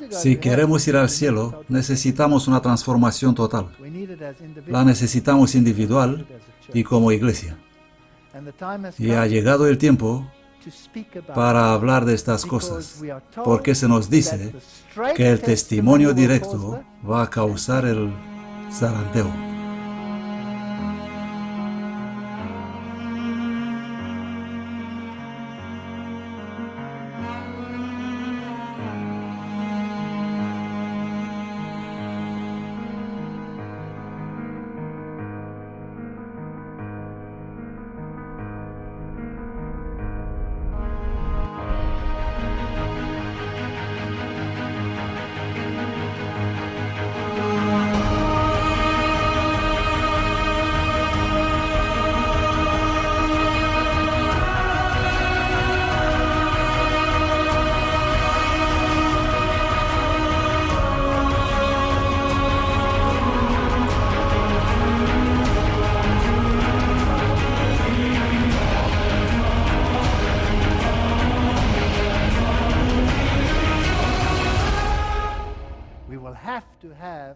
Si queremos ir al cielo, necesitamos una transformación total. La necesitamos individual y como iglesia. Y ha llegado el tiempo para hablar de estas cosas, porque se nos dice que el testimonio directo va a causar el zarandeo.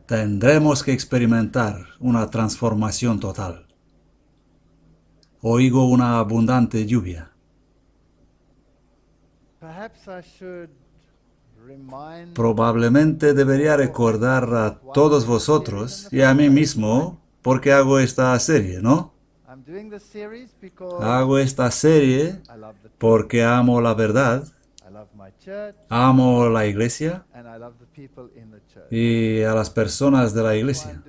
Tendremos que experimentar una transformación total. Oigo una abundante lluvia. Probablemente debería recordar a todos vosotros y a mí mismo por qué hago esta serie, ¿no? Hago esta serie porque amo la verdad, amo la iglesia y a las personas de la iglesia.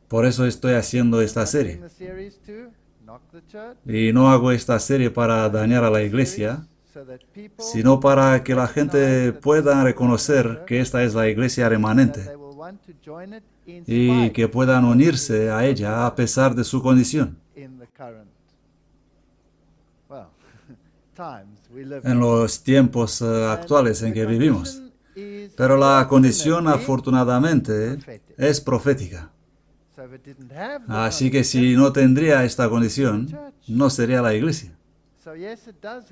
Por eso estoy haciendo esta serie. Y no hago esta serie para dañar a la iglesia, sino para que la gente pueda reconocer que esta es la iglesia remanente y que puedan unirse a ella a pesar de su condición. En los tiempos actuales en que vivimos. Pero la condición, afortunadamente, es profética. Así que si no tendría esta condición, no sería la iglesia.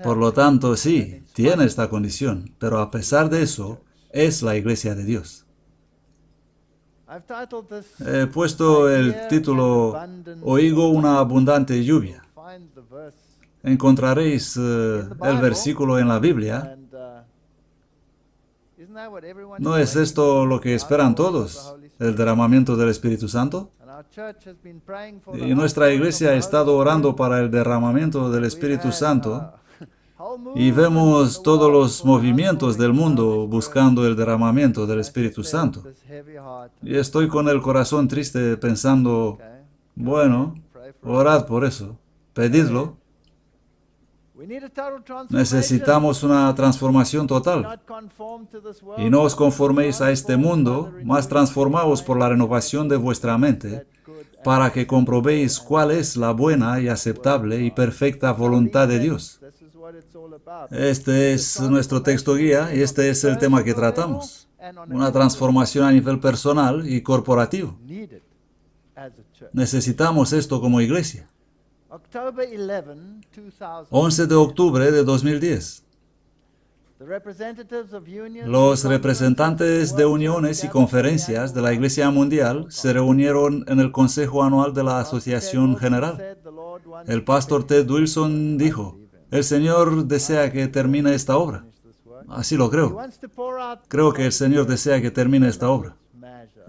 Por lo tanto, sí, tiene esta condición, pero a pesar de eso, es la iglesia de Dios. He puesto el título Oigo una abundante lluvia. Encontraréis el versículo en la Biblia. ¿No es esto lo que esperan todos? ¿El derramamiento del Espíritu Santo? Y nuestra iglesia ha estado orando para el derramamiento del Espíritu Santo y vemos todos los movimientos del mundo buscando el derramamiento del Espíritu Santo. Y estoy con el corazón triste pensando, bueno, orad por eso, pedidlo. Necesitamos una transformación total. Y no os conforméis a este mundo, mas transformaos por la renovación de vuestra mente, para que comprobéis cuál es la buena y aceptable y perfecta voluntad de Dios. Este es nuestro texto guía y este es el tema que tratamos. Una transformación a nivel personal y corporativo. Necesitamos esto como iglesia. 11 de octubre de 2010. Los representantes de uniones y conferencias de la Iglesia Mundial se reunieron en el Consejo Anual de la Asociación General. El pastor Ted Wilson dijo, el Señor desea que termine esta obra. Así lo creo. Creo que el Señor desea que termine esta obra.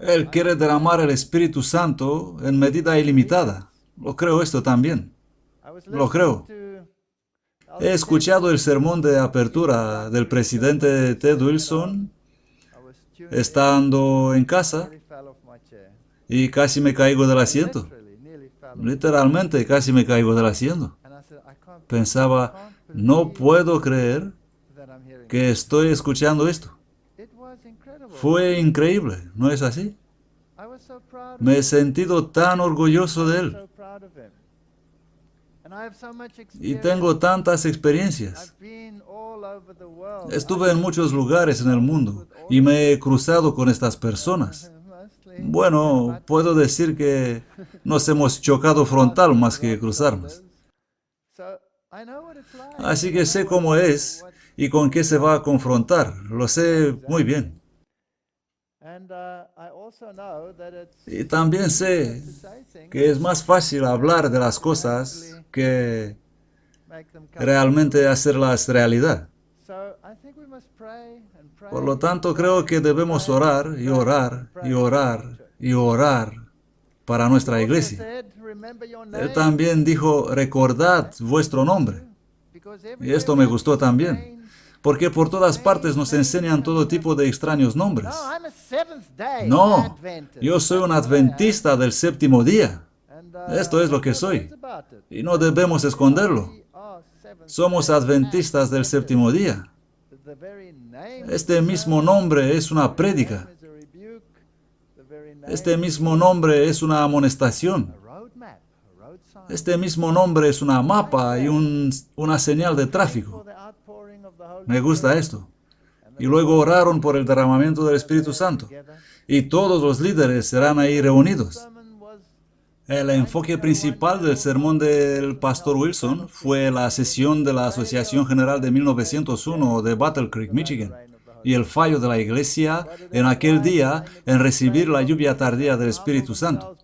Él quiere derramar el Espíritu Santo en medida ilimitada. Lo creo esto también. Lo creo. He escuchado el sermón de apertura del presidente Ted Wilson estando en casa y casi me caigo del asiento. Literalmente casi me caigo del asiento. Pensaba, no puedo creer que estoy escuchando esto. Fue increíble, ¿no es así? Me he sentido tan orgulloso de él. Y tengo tantas experiencias. Estuve en muchos lugares en el mundo y me he cruzado con estas personas. Bueno, puedo decir que nos hemos chocado frontal más que cruzarnos. Así que sé cómo es y con qué se va a confrontar. Lo sé muy bien. Y también sé que es más fácil hablar de las cosas que realmente hacerlas realidad. Por lo tanto, creo que debemos orar y orar y orar y orar para nuestra iglesia. Él también dijo, recordad vuestro nombre. Y esto me gustó también, porque por todas partes nos enseñan todo tipo de extraños nombres. No, yo soy un adventista del séptimo día. Esto es lo que soy. Y no debemos esconderlo. Somos adventistas del séptimo día. Este mismo nombre es una prédica. Este mismo nombre es una amonestación. Este mismo nombre es una mapa y una señal de tráfico. Me gusta esto. Y luego oraron por el derramamiento del Espíritu Santo. Y todos los líderes serán ahí reunidos. El enfoque principal del sermón del pastor Wilson fue la sesión de la Asociación General de 1901 de Battle Creek, Michigan, y el fallo de la iglesia en aquel día en recibir la lluvia tardía del Espíritu Santo.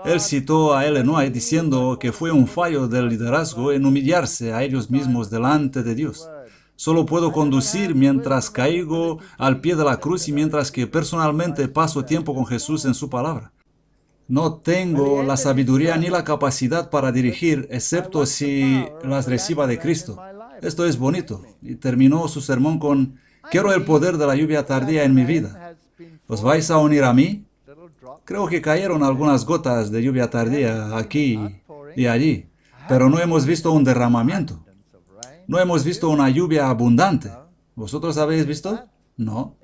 Él citó a Ellen White diciendo que fue un fallo del liderazgo en humillarse a ellos mismos delante de Dios. Solo puedo conducir mientras caigo al pie de la cruz y mientras que personalmente paso tiempo con Jesús en su palabra. No tengo la sabiduría ni la capacidad para dirigir, excepto si las reciba de Cristo. Esto es bonito. Y terminó su sermón con, quiero el poder de la lluvia tardía en mi vida. ¿Os vais a unir a mí? Creo que cayeron algunas gotas de lluvia tardía aquí y allí, pero no hemos visto un derramamiento. No hemos visto una lluvia abundante. ¿Vosotros habéis visto? No.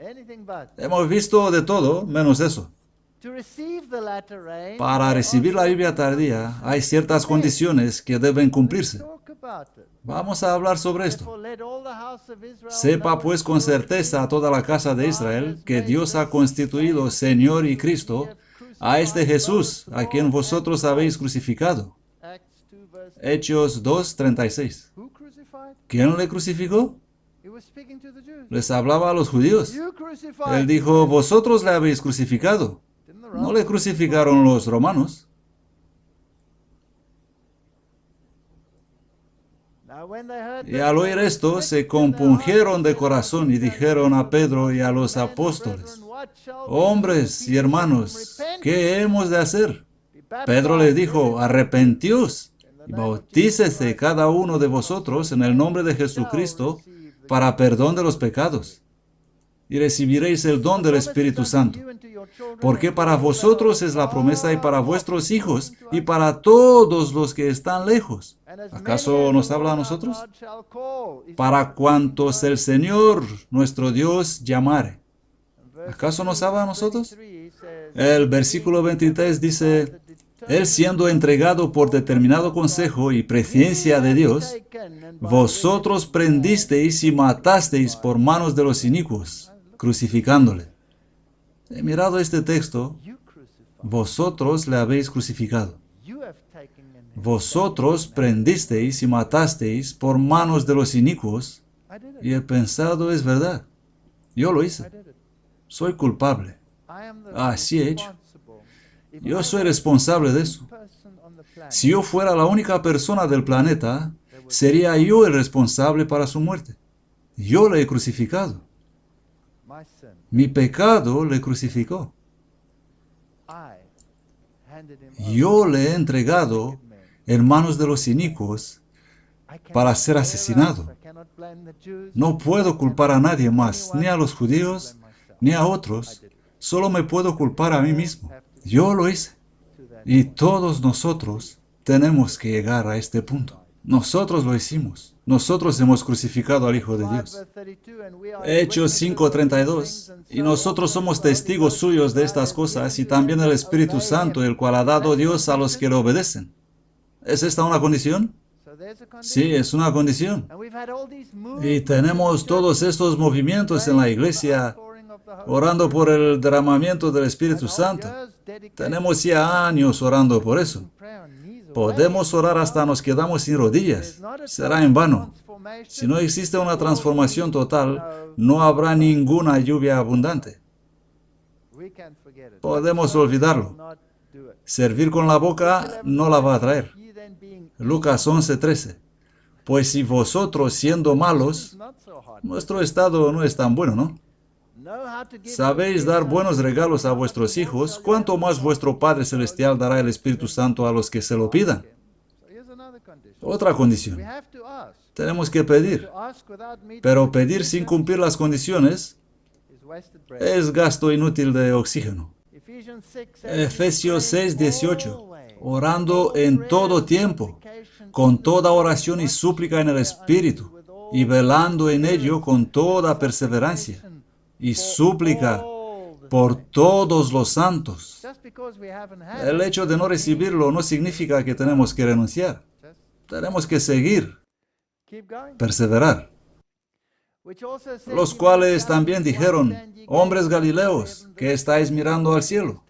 Hemos visto de todo, menos eso. Para recibir la lluvia tardía hay ciertas condiciones que deben cumplirse. Vamos a hablar sobre esto. Sepa pues con certeza a toda la casa de Israel que Dios ha constituido Señor y Cristo a este Jesús, a quien vosotros habéis crucificado. Hechos 2:36. ¿Quién le crucificó? Les hablaba a los judíos. Él dijo, vosotros le habéis crucificado. No le crucificaron los romanos. Y al oír esto, se compungieron de corazón y dijeron a Pedro y a los apóstoles, hombres y hermanos, ¿qué hemos de hacer? Pedro les dijo, arrepentíos y bautícese cada uno de vosotros en el nombre de Jesucristo para perdón de los pecados, y recibiréis el don del Espíritu Santo. Porque para vosotros es la promesa y para vuestros hijos y para todos los que están lejos. ¿Acaso nos habla a nosotros? Para cuantos el Señor, nuestro Dios, llamare. ¿Acaso nos habla a nosotros? El versículo 23 dice, Él siendo entregado por determinado consejo y presciencia de Dios, vosotros prendisteis y matasteis por manos de los inicuos, crucificándole. He mirado este texto, vosotros le habéis crucificado. Vosotros prendisteis y matasteis por manos de los inicuos, y he pensado, es verdad, yo lo hice. Soy culpable. Así he hecho. Yo soy responsable de eso. Si yo fuera la única persona del planeta, sería yo el responsable para su muerte. Yo le he crucificado. Mi pecado le crucificó. Yo le he entregado en manos de los inicuos para ser asesinado. No puedo culpar a nadie más, ni a los judíos, ni a otros. Solo me puedo culpar a mí mismo. Yo lo hice. Y todos nosotros tenemos que llegar a este punto. Nosotros lo hicimos. Nosotros hemos crucificado al Hijo de Dios. Hechos 5:32. Y nosotros somos testigos suyos de estas cosas y también el Espíritu Santo, el cual ha dado Dios a los que le obedecen. ¿Es esta una condición? Sí, es una condición. Y tenemos todos estos movimientos en la iglesia orando por el derramamiento del Espíritu Santo. Tenemos ya años orando por eso. Podemos orar hasta nos quedamos sin rodillas. Será en vano. Si no existe una transformación total, no habrá ninguna lluvia abundante. Podemos olvidarlo. Servir con la boca no la va a traer. Lucas 11:13. Pues si vosotros siendo malos, nuestro estado no es tan bueno, ¿no? Sabéis dar buenos regalos a vuestros hijos, ¿cuánto más vuestro Padre Celestial dará el Espíritu Santo a los que se lo pidan? Otra condición. Tenemos que pedir, pero pedir sin cumplir las condiciones es gasto inútil de oxígeno. Efesios 6:18. Orando en todo tiempo, con toda oración y súplica en el Espíritu, y velando en ello con toda perseverancia y súplica por todos los santos. El hecho de no recibirlo no significa que tenemos que renunciar. Tenemos que seguir, perseverar. Los cuales también dijeron, hombres galileos, que estáis mirando al cielo.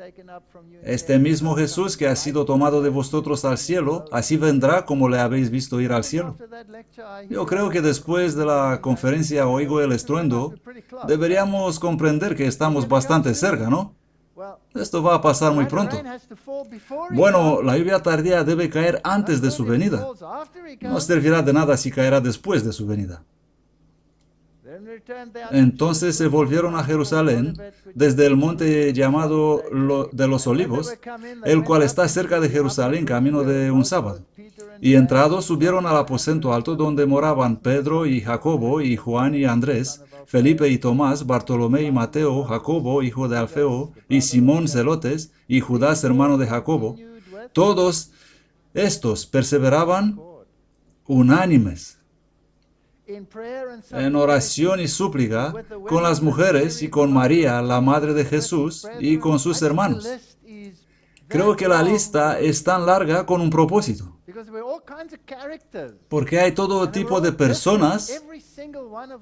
Este mismo Jesús que ha sido tomado de vosotros al cielo, así vendrá como le habéis visto ir al cielo. Yo creo que después de la conferencia Oigo el Estruendo, deberíamos comprender que estamos bastante cerca, ¿no? Esto va a pasar muy pronto. Bueno, la lluvia tardía debe caer antes de su venida. No servirá de nada si caerá después de su venida. Entonces se volvieron a Jerusalén desde el monte llamado de los Olivos, el cual está cerca de Jerusalén, camino de un sábado. Y entrados subieron al aposento alto donde moraban Pedro y Jacobo y Juan y Andrés, Felipe y Tomás, Bartolomé y Mateo, Jacobo, hijo de Alfeo, y Simón Zelotes, y Judas, hermano de Jacobo. Todos estos perseveraban unánimes en oración y súplica con las mujeres y con María, la madre de Jesús, y con sus hermanos. Creo que la lista es tan larga con un propósito, porque hay todo tipo de personas,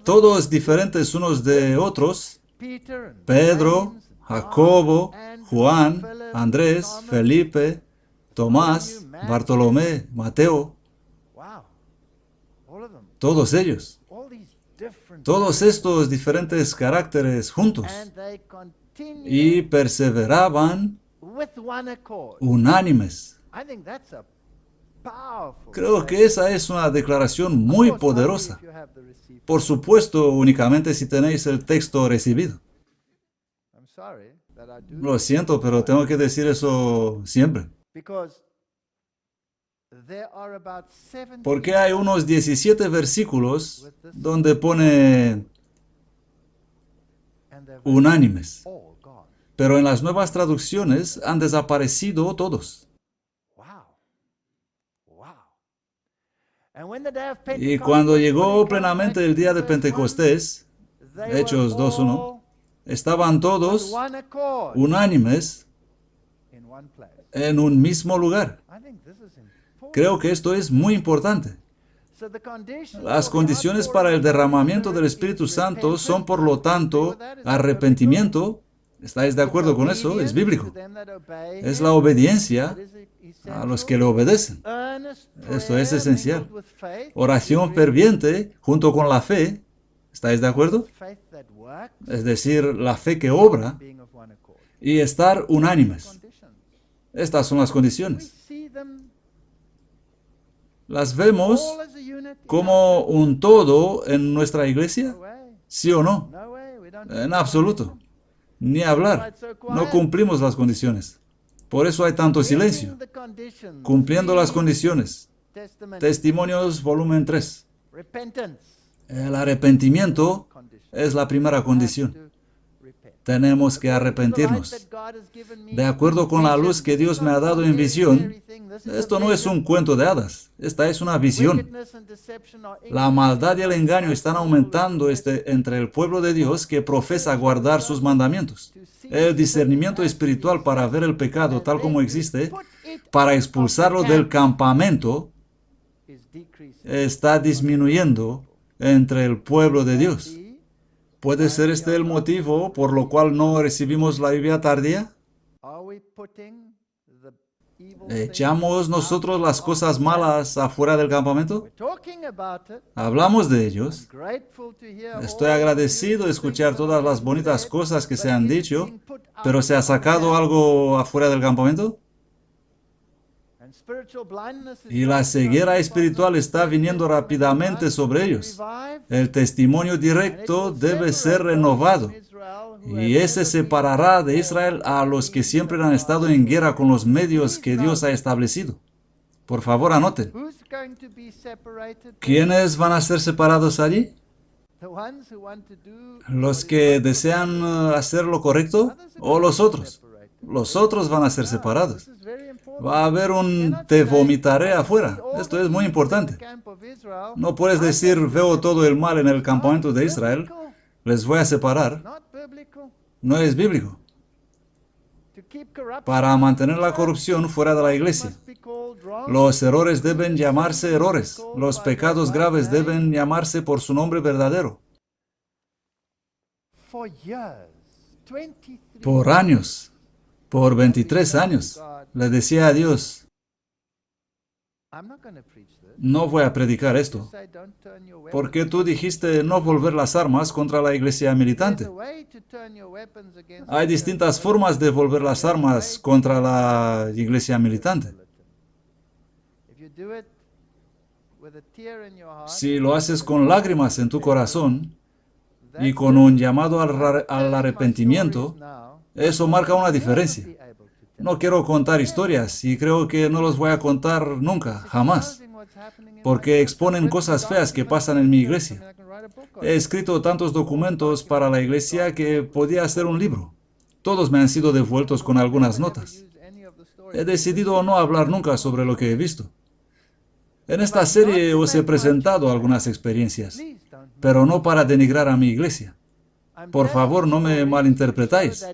todos diferentes unos de otros: Pedro, Jacobo, Juan, Andrés, Felipe, Tomás, Bartolomé, Mateo. Todos ellos, todos estos diferentes caracteres juntos, y perseveraban unánimes. Creo que esa es una declaración muy poderosa. Por supuesto, únicamente si tenéis el texto recibido. Lo siento, pero tengo que decir eso siempre. Porque hay unos 17 versículos donde pone unánimes, pero en las nuevas traducciones han desaparecido todos. Y cuando llegó plenamente el día de Pentecostés, Hechos 2:1, estaban todos unánimes en un mismo lugar. Creo que esto es muy importante. Las condiciones para el derramamiento del Espíritu Santo son, por lo tanto, arrepentimiento. ¿Estáis de acuerdo con eso? Es bíblico. Es la obediencia a los que le obedecen. Esto es esencial. Oración ferviente junto con la fe. ¿Estáis de acuerdo? Es decir, la fe que obra, y estar unánimes. Estas son las condiciones. ¿Las vemos como un todo en nuestra iglesia? ¿Sí o no? En absoluto. Ni hablar. No cumplimos las condiciones. Por eso hay tanto silencio. Cumpliendo las condiciones. Testimonios, volumen 3. El arrepentimiento es la primera condición. Tenemos que arrepentirnos. De acuerdo con la luz que Dios me ha dado en visión, esto no es un cuento de hadas, esta es una visión. La maldad y el engaño están aumentando entre el pueblo de Dios que profesa guardar sus mandamientos. El discernimiento espiritual para ver el pecado tal como existe, para expulsarlo del campamento, está disminuyendo entre el pueblo de Dios. ¿Puede ser este el motivo por lo cual no recibimos la lluvia tardía? ¿Echamos nosotros las cosas malas afuera del campamento? Hablamos de ellos. Estoy agradecido de escuchar todas las bonitas cosas que se han dicho, pero ¿se ha sacado algo afuera del campamento? Y la ceguera espiritual está viniendo rápidamente sobre ellos. El testimonio directo debe ser renovado. Y ese separará de Israel a los que siempre han estado en guerra con los medios que Dios ha establecido. Por favor, anoten. ¿Quiénes van a ser separados allí? ¿Los que desean hacer lo correcto o los otros? Los otros van a ser separados. Va a haber un te vomitaré afuera. Esto es muy importante. No puedes decir, veo todo el mal en el campamento de Israel, les voy a separar. No es bíblico. Para mantener la corrupción fuera de la iglesia, los errores deben llamarse errores. Los pecados graves deben llamarse por su nombre verdadero. Por años, por 23 años, le decía a Dios, no voy a predicar esto, porque tú dijiste no volver las armas contra la iglesia militante. Hay distintas formas de volver las armas contra la iglesia militante. Si lo haces con lágrimas en tu corazón y con un llamado al arrepentimiento, eso marca una diferencia. No quiero contar historias y creo que no los voy a contar nunca, jamás, porque exponen cosas feas que pasan en mi iglesia. He escrito tantos documentos para la iglesia que podía hacer un libro. Todos me han sido devueltos con algunas notas. He decidido no hablar nunca sobre lo que he visto. En esta serie os he presentado algunas experiencias, pero no para denigrar a mi iglesia. Por favor, no me malinterpretáis.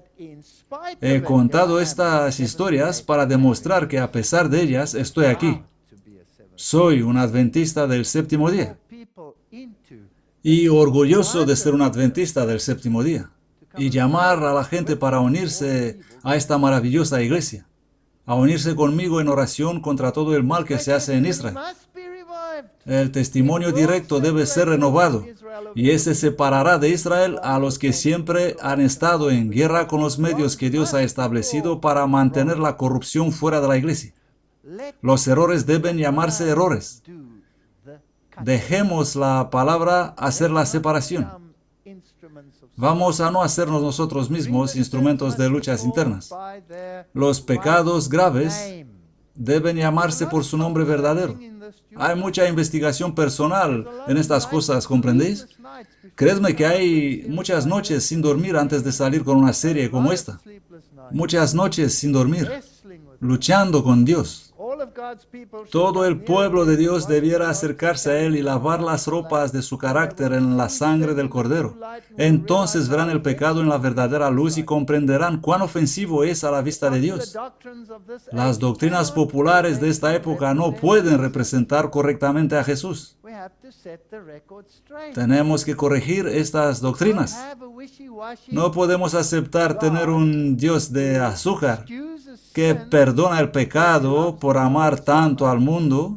He contado estas historias para demostrar que a pesar de ellas estoy aquí. Soy un adventista del séptimo día. Y orgulloso de ser un adventista del séptimo día. Y llamar a la gente para unirse a esta maravillosa iglesia. A unirse conmigo en oración contra todo el mal que se hace en Israel. El testimonio directo debe ser renovado, y ese separará de Israel a los que siempre han estado en guerra con los medios que Dios ha establecido para mantener la corrupción fuera de la iglesia. Los errores deben llamarse errores. Dejemos la palabra hacer la separación. Vamos a no hacernos nosotros mismos instrumentos de luchas internas. Los pecados graves deben llamarse por su nombre verdadero. Hay mucha investigación personal en estas cosas, ¿comprendéis? Creedme que hay muchas noches sin dormir antes de salir con una serie como esta. Muchas noches sin dormir, luchando con Dios. Todo el pueblo de Dios debiera acercarse a Él y lavar las ropas de su carácter en la sangre del Cordero. Entonces verán el pecado en la verdadera luz y comprenderán cuán ofensivo es a la vista de Dios. Las doctrinas populares de esta época no pueden representar correctamente a Jesús. Tenemos que corregir estas doctrinas. No podemos aceptar tener un Dios de azúcar que perdona el pecado por amar tanto al mundo,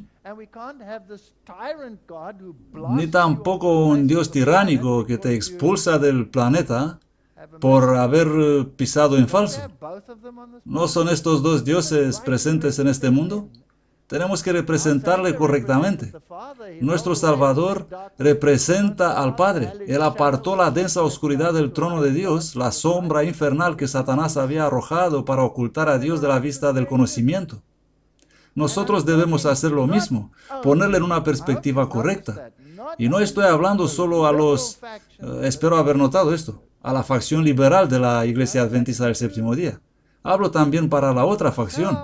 ni tampoco un Dios tiránico que te expulsa del planeta por haber pisado en falso. ¿No son estos dos dioses presentes en este mundo? Tenemos que representarle correctamente. Nuestro Salvador representa al Padre. Él apartó la densa oscuridad del trono de Dios, la sombra infernal que Satanás había arrojado para ocultar a Dios de la vista del conocimiento. Nosotros debemos hacer lo mismo, ponerle en una perspectiva correcta. Y no estoy hablando solo a los, espero haber notado esto, a la facción liberal de la Iglesia Adventista del Séptimo Día. Hablo también para la otra facción.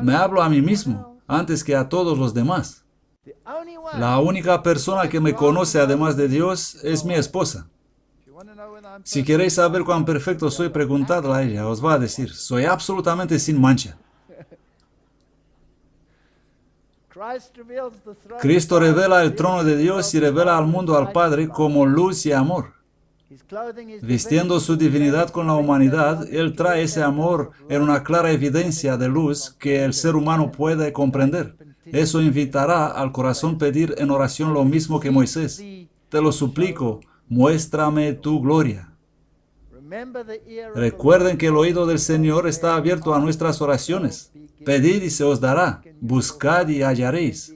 Me hablo a mí mismo, antes que a todos los demás. La única persona que me conoce además de Dios es mi esposa. Si queréis saber cuán perfecto soy, preguntadla a ella, os va a decir, soy absolutamente sin mancha. Cristo revela el trono de Dios y revela al mundo al Padre como luz y amor. Vistiendo su divinidad con la humanidad, Él trae ese amor en una clara evidencia de luz que el ser humano puede comprender. Eso invitará al corazón pedir en oración lo mismo que Moisés. Te lo suplico, muéstrame tu gloria. Recuerden que el oído del Señor está abierto a nuestras oraciones. Pedid y se os dará, buscad y hallaréis.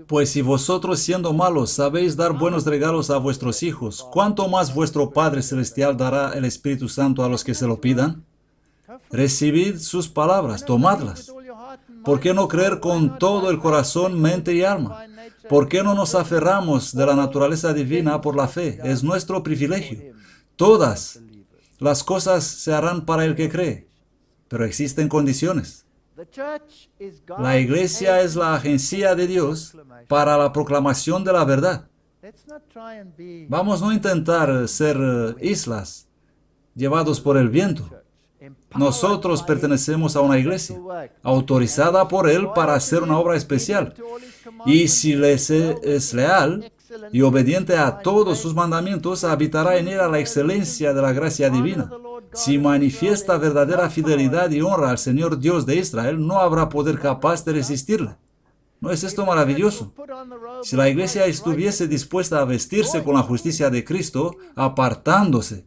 Pues si vosotros siendo malos sabéis dar buenos regalos a vuestros hijos, ¿cuánto más vuestro Padre Celestial dará el Espíritu Santo a los que se lo pidan? Recibid sus palabras, tomadlas. ¿Por qué no creer con todo el corazón, mente y alma? ¿Por qué no nos aferramos de la naturaleza divina por la fe? Es nuestro privilegio. Todas las cosas se harán para el que cree, pero existen condiciones. La iglesia es la agencia de Dios para la proclamación de la verdad. Vamos a no intentar ser islas llevados por el viento. Nosotros pertenecemos a una iglesia, autorizada por Él para hacer una obra especial. Y si les es leal y obediente a todos sus mandamientos, habitará en ella la excelencia de la gracia divina. Si manifiesta verdadera fidelidad y honra al Señor Dios de Israel, no habrá poder capaz de resistirle. ¿No es esto maravilloso? Si la iglesia estuviese dispuesta a vestirse con la justicia de Cristo, apartándose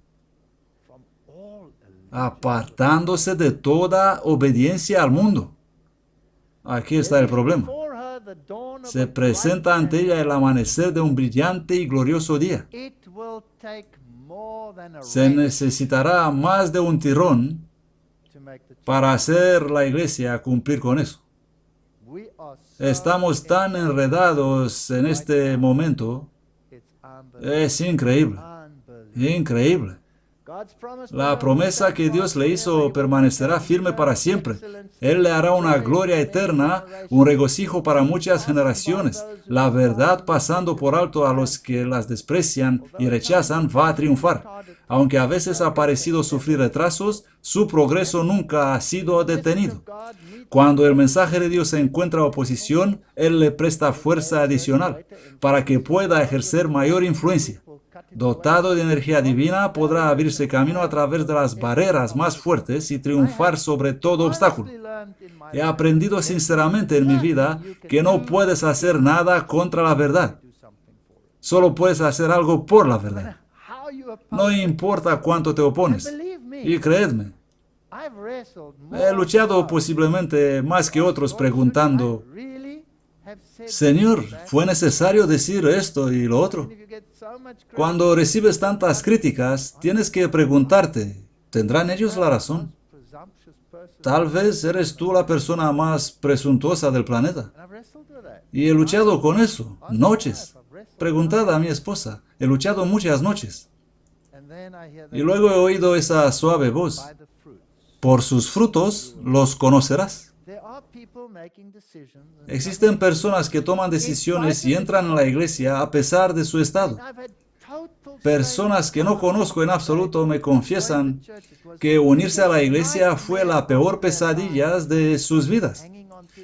de toda obediencia al mundo. Aquí está el problema. Se presenta ante ella el amanecer de un brillante y glorioso día. Se necesitará más de un tirón para hacer la iglesia cumplir con eso. Estamos tan enredados en este momento. Es increíble. Increíble. La promesa que Dios le hizo permanecerá firme para siempre. Él le hará una gloria eterna, un regocijo para muchas generaciones. La verdad, pasando por alto a los que las desprecian y rechazan, va a triunfar. Aunque a veces ha parecido sufrir retrasos, su progreso nunca ha sido detenido. Cuando el mensaje de Dios encuentra oposición, Él le presta fuerza adicional para que pueda ejercer mayor influencia. Dotado de energía divina, podrá abrirse camino a través de las barreras más fuertes y triunfar sobre todo obstáculo. He aprendido sinceramente en mi vida que no puedes hacer nada contra la verdad. Solo puedes hacer algo por la verdad. No importa cuánto te opones. Y creedme, he luchado posiblemente más que otros preguntando, Señor, ¿fue necesario decir esto y lo otro? Cuando recibes tantas críticas, tienes que preguntarte, ¿tendrán ellos la razón? Tal vez eres tú la persona más presuntuosa del planeta. Y he luchado con eso, noches. Preguntad a mi esposa, he luchado muchas noches. Y luego he oído esa suave voz, por sus frutos los conocerás. Existen personas que toman decisiones y entran en la iglesia a pesar de su estado. Personas que no conozco en absoluto me confiesan que unirse a la iglesia fue la peor pesadilla de sus vidas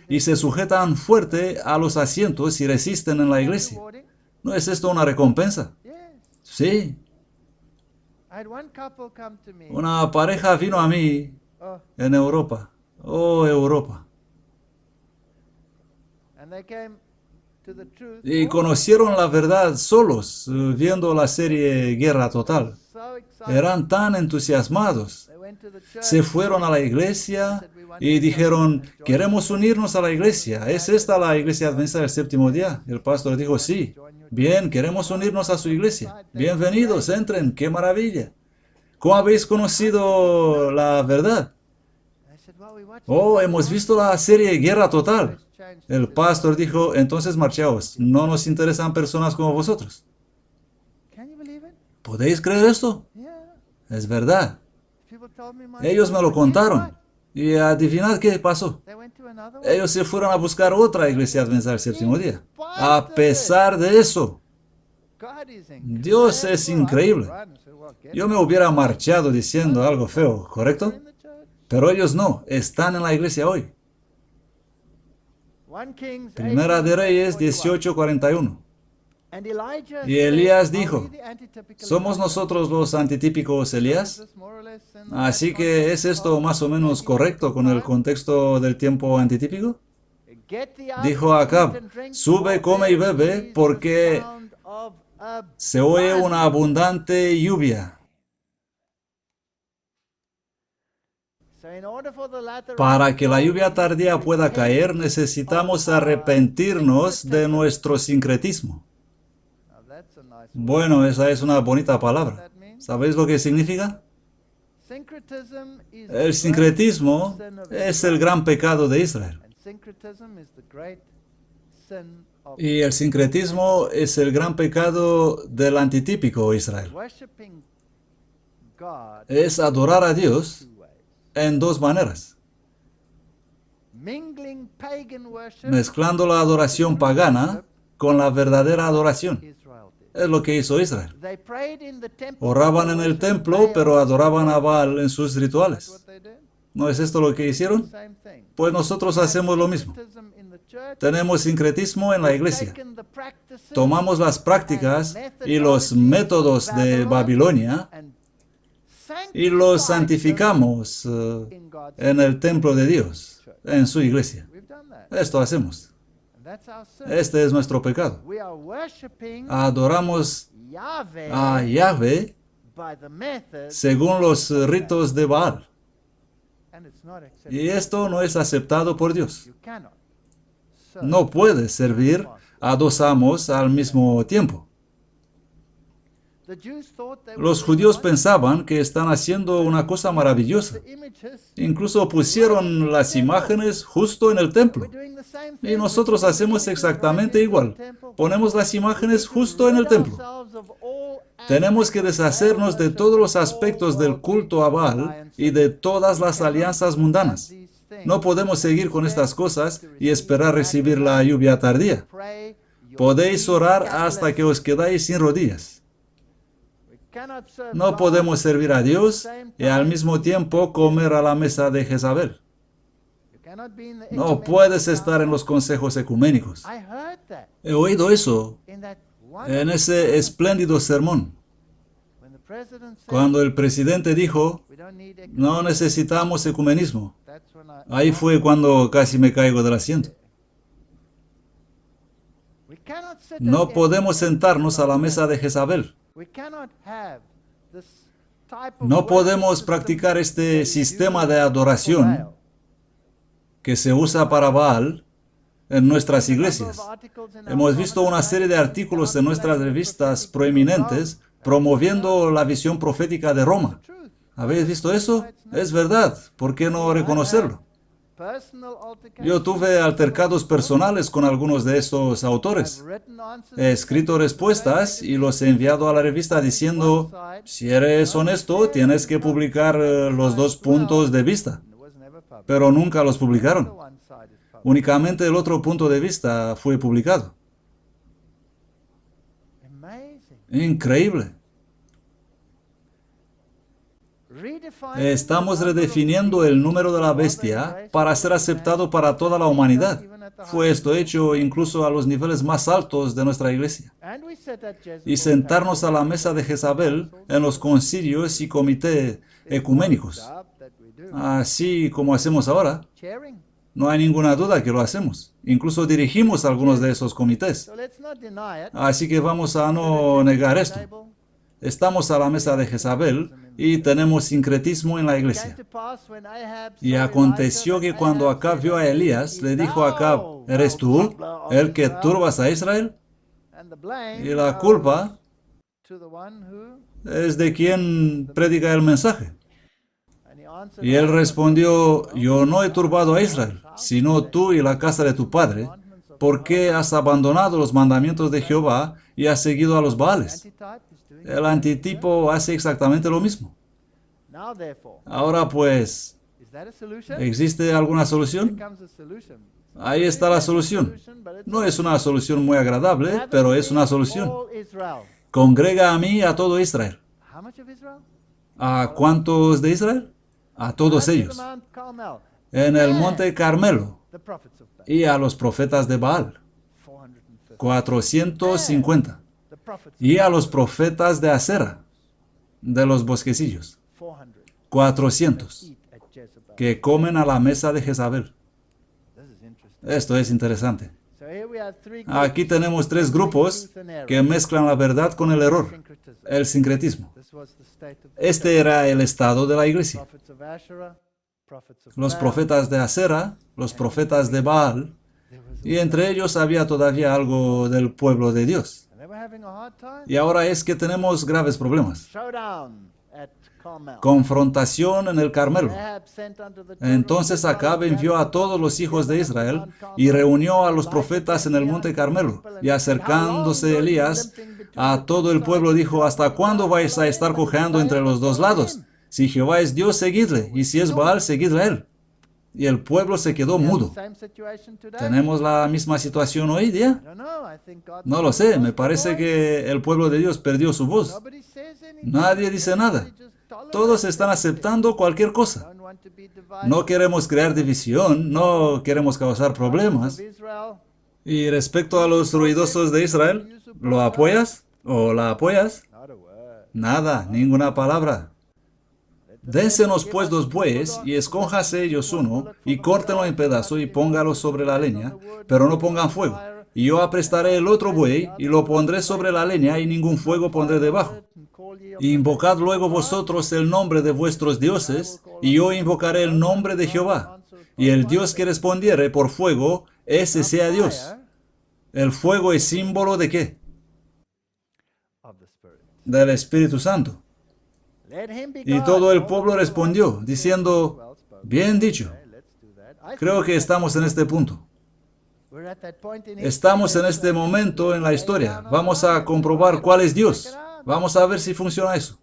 y se sujetan fuerte a los asientos y resisten en la iglesia. ¿No es esto una recompensa? Sí. Una pareja vino a mí en Europa. Oh, Europa. Y conocieron la verdad solos, viendo la serie Guerra Total. Eran tan entusiasmados. Se fueron a la iglesia y dijeron, queremos unirnos a la iglesia. ¿Es esta la iglesia adventista del séptimo día? El pastor dijo, sí. Bien, queremos unirnos a su iglesia. Bienvenidos, entren, qué maravilla. ¿Cómo habéis conocido la verdad? Oh, hemos visto la serie Guerra Total. El pastor dijo, entonces marchaos, no nos interesan personas como vosotros. ¿Podéis creer esto? Es verdad. Ellos me lo contaron. Y adivinad qué pasó. Ellos se fueron a buscar otra iglesia adventista del séptimo día. A pesar de eso, Dios es increíble. Yo me hubiera marchado diciendo algo feo, ¿correcto? Pero ellos no, están en la iglesia hoy. Primera de Reyes 18:41. Y Elías dijo, ¿somos nosotros los antitípicos Elías? Así que, ¿es esto más o menos correcto con el contexto del tiempo antitípico? Dijo a Acab, sube, come y bebe, porque se oye una abundante lluvia. Para que la lluvia tardía pueda caer, necesitamos arrepentirnos de nuestro sincretismo. Bueno, esa es una bonita palabra. ¿Sabéis lo que significa? El sincretismo es el gran pecado de Israel. Y el sincretismo es el gran pecado del antitípico Israel. Es adorar a Dios en dos maneras. Mezclando la adoración pagana con la verdadera adoración. Es lo que hizo Israel. Oraban en el templo, pero adoraban a Baal en sus rituales. ¿No es esto lo que hicieron? Pues nosotros hacemos lo mismo. Tenemos sincretismo en la iglesia. Tomamos las prácticas y los métodos de Babilonia y los santificamos en el templo de Dios, en su iglesia. Esto hacemos. Este es nuestro pecado. Adoramos a Yahvé según los ritos de Baal. Y esto no es aceptado por Dios. No puedes servir a dos amos al mismo tiempo. Los judíos pensaban que están haciendo una cosa maravillosa. Incluso pusieron las imágenes justo en el templo. Y nosotros hacemos exactamente igual. Ponemos las imágenes justo en el templo. Tenemos que deshacernos de todos los aspectos del culto a Baal y de todas las alianzas mundanas. No podemos seguir con estas cosas y esperar recibir la lluvia tardía. Podéis orar hasta que os quedáis sin rodillas. No podemos servir a Dios y al mismo tiempo comer a la mesa de Jezabel. No puedes estar en los consejos ecuménicos. He oído eso en ese espléndido sermón. Cuando el presidente dijo, no necesitamos ecumenismo. Ahí fue cuando casi me caigo del asiento. No podemos sentarnos a la mesa de Jezabel. No podemos practicar este sistema de adoración que se usa para Baal en nuestras iglesias. Hemos visto una serie de artículos en nuestras revistas proeminentes promoviendo la visión profética de Roma. ¿Habéis visto eso? Es verdad. ¿Por qué no reconocerlo? Yo tuve altercados personales con algunos de estos autores. He escrito respuestas y los he enviado a la revista diciendo, si eres honesto, tienes que publicar los dos puntos de vista. Pero nunca los publicaron. Únicamente el otro punto de vista fue publicado. Increíble. Estamos redefiniendo el número de la bestia para ser aceptado para toda la humanidad. Fue esto hecho incluso a los niveles más altos de nuestra iglesia. Y sentarnos a la mesa de Jezabel en los concilios y comités ecuménicos. Así como hacemos ahora. No hay ninguna duda que lo hacemos. Incluso dirigimos algunos de esos comités. Así que vamos a no negar esto. Estamos a la mesa de Jezabel y tenemos sincretismo en la iglesia. Y aconteció que cuando Acab vio a Elías, le dijo a Acab, ¿eres tú el que turbas a Israel? Y la culpa es de quien predica el mensaje. Y él respondió, yo no he turbado a Israel, sino tú y la casa de tu padre, porque has abandonado los mandamientos de Jehová y has seguido a los Baales. El antitipo hace exactamente lo mismo. Ahora pues, ¿existe alguna solución? Ahí está la solución. No es una solución muy agradable, pero es una solución. Congrega a mí a todo Israel. ¿A cuántos de Israel? A todos ellos. En el monte Carmelo. Y a los profetas de Baal. 450. y a los profetas de Acera, de los bosquecillos, 400, que comen a la mesa de Jezabel. Esto es interesante. Aquí tenemos tres grupos que mezclan la verdad con el error, el sincretismo. Este era el estado de la iglesia. Los profetas de Acera, los profetas de Baal, y entre ellos había todavía algo del pueblo de Dios. Y ahora es que tenemos graves problemas. Confrontación en el Carmelo. Entonces Acab envió a todos los hijos de Israel y reunió a los profetas en el monte Carmelo. Y acercándose Elías a todo el pueblo dijo: ¿hasta cuándo vais a estar cojeando entre los dos lados? Si Jehová es Dios, seguidle, y si es Baal, seguidle a él. Y el pueblo se quedó mudo. ¿Tenemos la misma situación hoy día? No lo sé, me parece que el pueblo de Dios perdió su voz. Nadie dice nada. Todos están aceptando cualquier cosa. No queremos crear división, no queremos causar problemas. Y respecto a los ruidosos de Israel, ¿lo apoyas o la apoyas? Nada, ninguna palabra. Dénsenos pues 2 bueyes, y escójase ellos uno, y córtenlo en pedazo, y póngalo sobre la leña, pero no pongan fuego. Y yo aprestaré el otro buey, y lo pondré sobre la leña, y ningún fuego pondré debajo. Y invocad luego vosotros el nombre de vuestros dioses, y yo invocaré el nombre de Jehová. Y el Dios que respondiere por fuego, ese sea Dios. ¿El fuego es símbolo de qué? Del Espíritu Santo. Y todo el pueblo respondió, diciendo: bien dicho. Creo que estamos en este punto. Estamos en este momento en la historia. Vamos a comprobar cuál es Dios. Vamos a ver si funciona eso.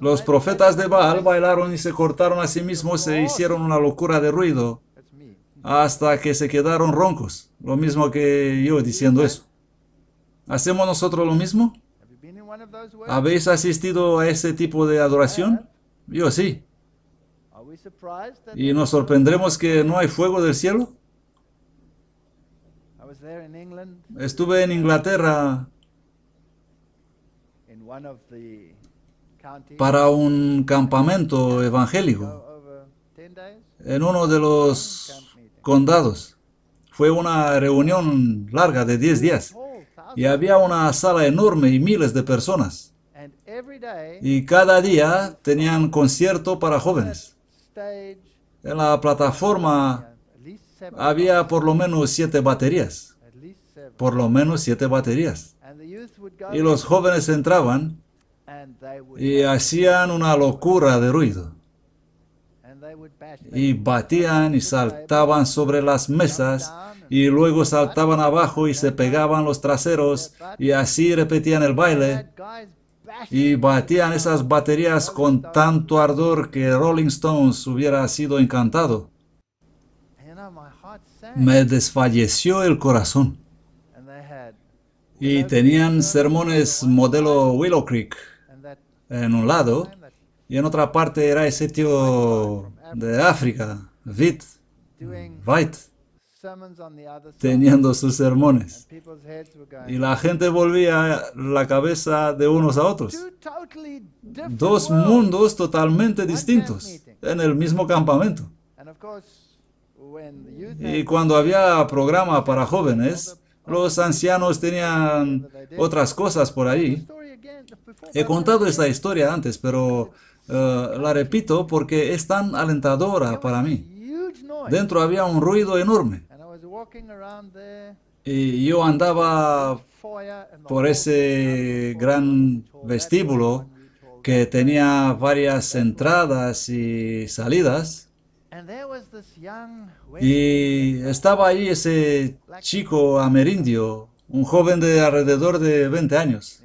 Los profetas de Baal bailaron y se cortaron a sí mismos e hicieron una locura de ruido hasta que se quedaron roncos. Lo mismo que yo diciendo eso. ¿Hacemos nosotros lo mismo? ¿Habéis asistido a ese tipo de adoración? Yo sí. ¿Y nos sorprendremos que no hay fuego del cielo? Estuve en Inglaterra para un campamento evangélico en uno de los condados. Fue una reunión larga de 10 días. Y había una sala enorme y miles de personas. Y cada día tenían concierto para jóvenes. En la plataforma había por lo menos 7 baterías. Por lo menos 7 baterías. Y los jóvenes entraban y hacían una locura de ruido. Y batían y saltaban sobre las mesas, y luego saltaban abajo y se pegaban los traseros, y así repetían el baile, y batían esas baterías con tanto ardor que Rolling Stones hubiera sido encantado. Me desfalleció el corazón. Y tenían sermones modelo Willow Creek en un lado, y en otra parte era ese tío de África, White, teniendo sus sermones. Y la gente volvía la cabeza de unos a otros. 2 mundos totalmente distintos en el mismo campamento. Y cuando había programa para jóvenes, los ancianos tenían otras cosas por ahí. He contado esta historia antes, pero la repito porque es tan alentadora para mí. Dentro había un ruido enorme. Y yo andaba por ese gran vestíbulo que tenía varias entradas y salidas. Y estaba ahí ese chico amerindio, un joven de alrededor de 20 años.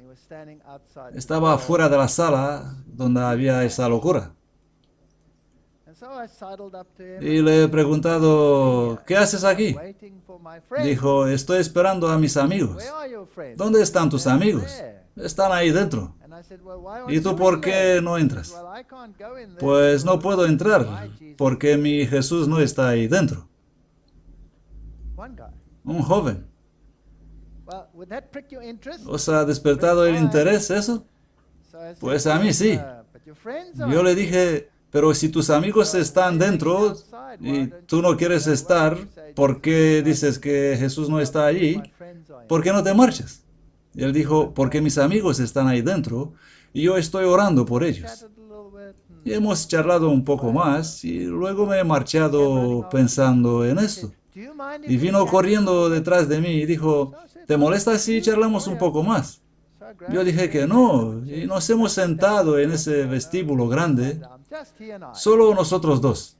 Estaba fuera de la sala donde había esa locura. Y le he preguntado: ¿qué haces aquí? Dijo: estoy esperando a mis amigos. ¿Dónde están tus amigos? Están ahí dentro. ¿Y tú por qué no entras? Pues no puedo entrar, porque mi Jesús no está ahí dentro. Un joven. ¿Os ha despertado el interés eso? Pues a mí sí. Yo le dije, pero si tus amigos están dentro y tú no quieres estar, ¿por qué dices que Jesús no está allí? ¿Por qué no te marchas? Y él dijo, porque mis amigos están ahí dentro y yo estoy orando por ellos. Y hemos charlado un poco más y luego me he marchado pensando en esto. Y vino corriendo detrás de mí y dijo, ¿te molesta si charlamos un poco más? Yo dije que no, y nos hemos sentado en ese vestíbulo grande, solo nosotros dos.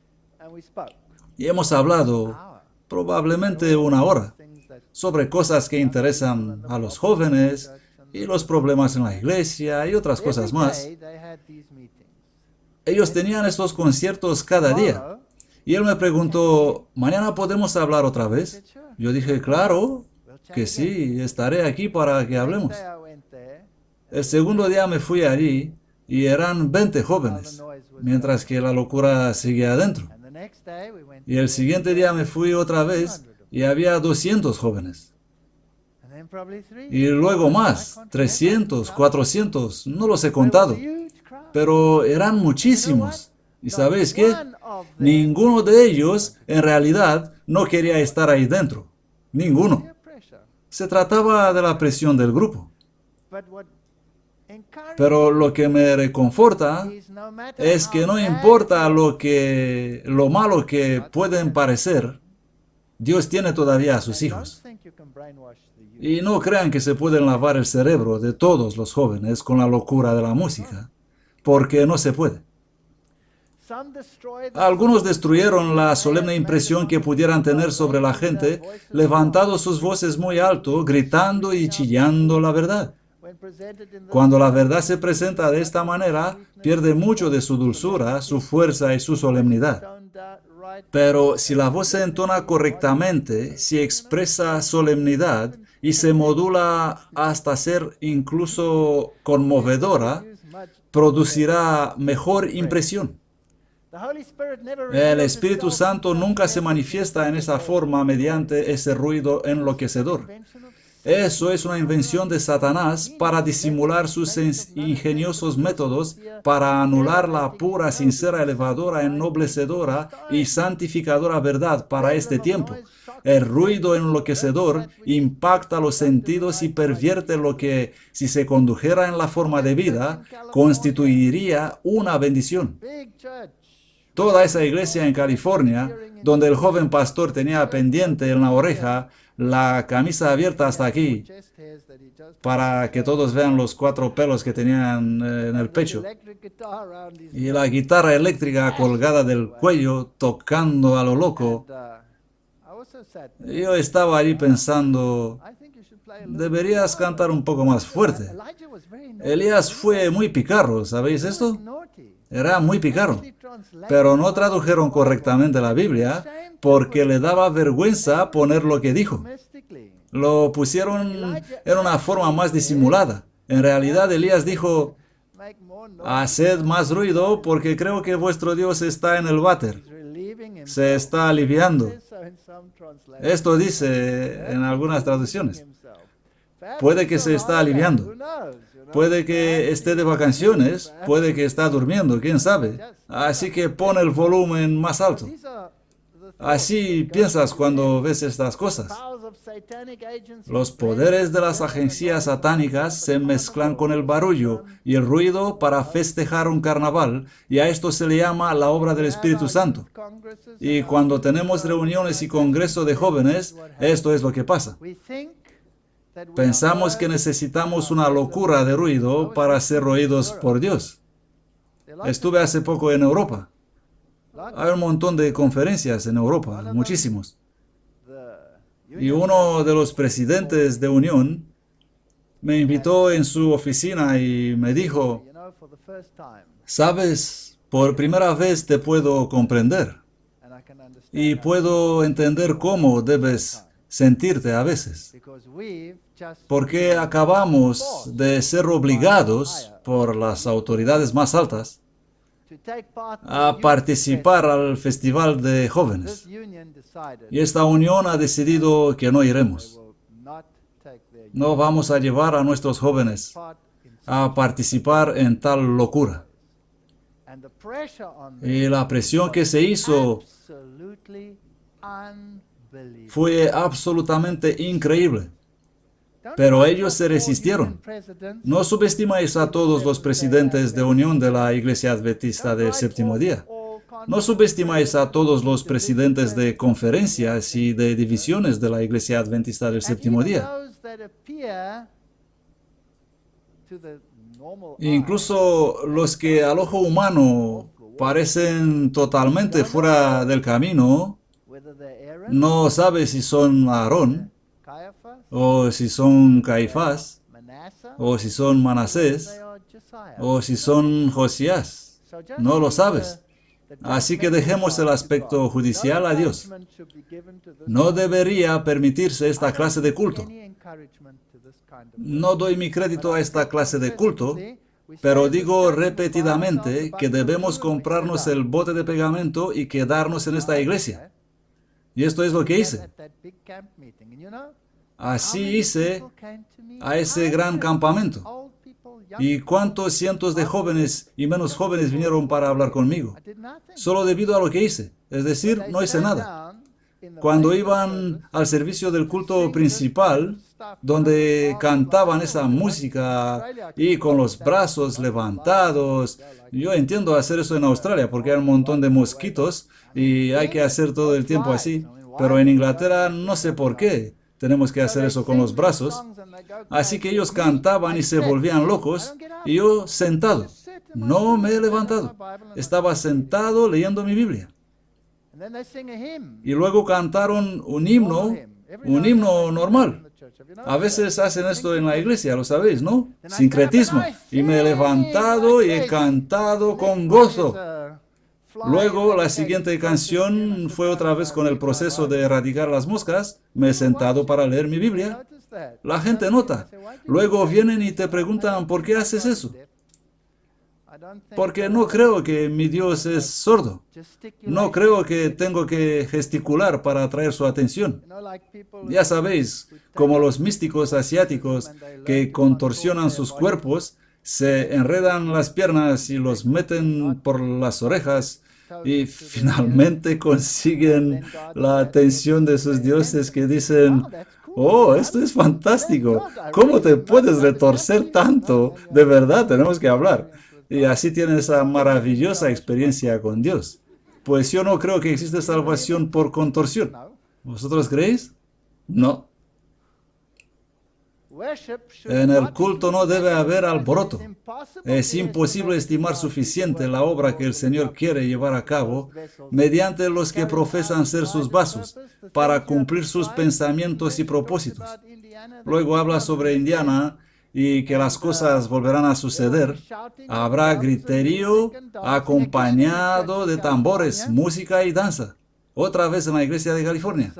Y hemos hablado probablemente una hora sobre cosas que interesan a los jóvenes y los problemas en la iglesia y otras cosas más. Ellos tenían estos conciertos cada día. Y él me preguntó, ¿mañana podemos hablar otra vez? Yo dije, claro, que sí, estaré aquí para que hablemos. El segundo día me fui allí y eran 20 jóvenes, mientras que la locura seguía adentro. Y el siguiente día me fui otra vez y había 200 jóvenes. Y luego más, 300, 400, no los he contado, pero eran muchísimos. ¿Y sabéis qué? Ninguno de ellos en realidad no quería estar ahí dentro. Ninguno. Se trataba de la presión del grupo. Pero lo que me reconforta es que no importa lo malo que pueden parecer, Dios tiene todavía a sus hijos. Y no crean que se pueden lavar el cerebro de todos los jóvenes con la locura de la música, porque no se puede. Algunos destruyeron la solemne impresión que pudieran tener sobre la gente, levantando sus voces muy alto, gritando y chillando la verdad. Cuando la verdad se presenta de esta manera, pierde mucho de su dulzura, su fuerza y su solemnidad. Pero si la voz se entona correctamente, si expresa solemnidad y se modula hasta ser incluso conmovedora, producirá mejor impresión. El Espíritu Santo nunca se manifiesta en esa forma mediante ese ruido enloquecedor. Eso es una invención de Satanás para disimular sus ingeniosos métodos, para anular la pura, sincera, elevadora, ennoblecedora y santificadora verdad para este tiempo. El ruido enloquecedor impacta los sentidos y pervierte lo que, si se condujera en la forma de vida, constituiría una bendición. Toda esa iglesia en California, donde el joven pastor tenía pendiente en la oreja la camisa abierta hasta aquí, para que todos vean los 4 pelos que tenían en el pecho, y la guitarra eléctrica colgada del cuello tocando a lo loco, yo estaba allí pensando, deberías cantar un poco más fuerte. Elías fue muy picarro, ¿sabéis esto? Era muy picarro, pero no tradujeron correctamente la Biblia porque le daba vergüenza poner lo que dijo. Lo pusieron en una forma más disimulada. En realidad Elías dijo, haced más ruido porque creo que vuestro Dios está en el váter. Se está aliviando. Esto dice en algunas traducciones. Puede que se está aliviando. Puede que esté de vacaciones, puede que está durmiendo, quién sabe. Así que pon el volumen más alto. Así piensas cuando ves estas cosas. Los poderes de las agencias satánicas se mezclan con el barullo y el ruido para festejar un carnaval, y a esto se le llama la obra del Espíritu Santo. Y cuando tenemos reuniones y congreso de jóvenes, esto es lo que pasa. Pensamos que necesitamos una locura de ruido para ser oídos por Dios. Estuve hace poco en Europa. Hay un montón de conferencias en Europa, muchísimos. Y uno de los presidentes de Unión me invitó en su oficina y me dijo, sabes, por primera vez te puedo comprender y puedo entender cómo debes sentirte a veces, porque acabamos de ser obligados por las autoridades más altas a participar al festival de jóvenes. Y esta unión ha decidido que no iremos. No vamos a llevar a nuestros jóvenes a participar en tal locura. Y la presión que se hizo fue absolutamente increíble. Pero ellos se resistieron. No subestimáis a todos los presidentes de unión de la Iglesia Adventista del Séptimo Día. No subestimáis a todos los presidentes de conferencias y de divisiones de la Iglesia Adventista del Séptimo Día. Incluso los que al ojo humano parecen totalmente fuera del camino, no sabes si son Aarón, o si son Caifás, o si son Manasés, o si son Josías. No lo sabes. Así que dejemos el aspecto judicial a Dios. No debería permitirse esta clase de culto. No doy mi crédito a esta clase de culto, pero digo repetidamente que debemos comprarnos el bote de pegamento y quedarnos en esta iglesia. Y esto es lo que hice. Así hice a ese gran campamento. ¿Y cuántos cientos de jóvenes y menos jóvenes vinieron para hablar conmigo? Solo debido a lo que hice. Es decir, no hice nada. Cuando iban al servicio del culto principal, donde cantaban esa música y con los brazos levantados, yo entiendo hacer eso en Australia porque hay un montón de mosquitos y hay que hacer todo el tiempo así. Pero en Inglaterra no sé por qué tenemos que hacer eso con los brazos. Así que ellos cantaban y se volvían locos, y yo sentado. No me he levantado. Estaba sentado leyendo mi Biblia. Y luego cantaron un himno normal. A veces hacen esto en la iglesia, lo sabéis, ¿no? Sincretismo. Y me he levantado y he cantado con gozo. Luego, la siguiente canción fue otra vez con el proceso de erradicar las moscas. Me he sentado para leer mi Biblia. La gente nota. Luego vienen y te preguntan, ¿por qué haces eso? Porque no creo que mi Dios es sordo. No creo que tengo que gesticular para atraer su atención. Ya sabéis, como los místicos asiáticos que contorsionan sus cuerpos, se enredan las piernas y los meten por las orejas y finalmente consiguen la atención de sus dioses que dicen, oh, esto es fantástico. ¿Cómo te puedes retorcer tanto? De verdad, tenemos que hablar. Y así tienen esa maravillosa experiencia con Dios. Pues yo no creo que existe salvación por contorsión. ¿Vosotros creéis? No. En el culto no debe haber alboroto. Es imposible estimar suficiente la obra que el Señor quiere llevar a cabo mediante los que profesan ser sus vasos para cumplir sus pensamientos y propósitos. Luego habla sobre Indiana y que las cosas volverán a suceder. Habrá griterío acompañado de tambores, música y danza. Otra vez en la iglesia de California.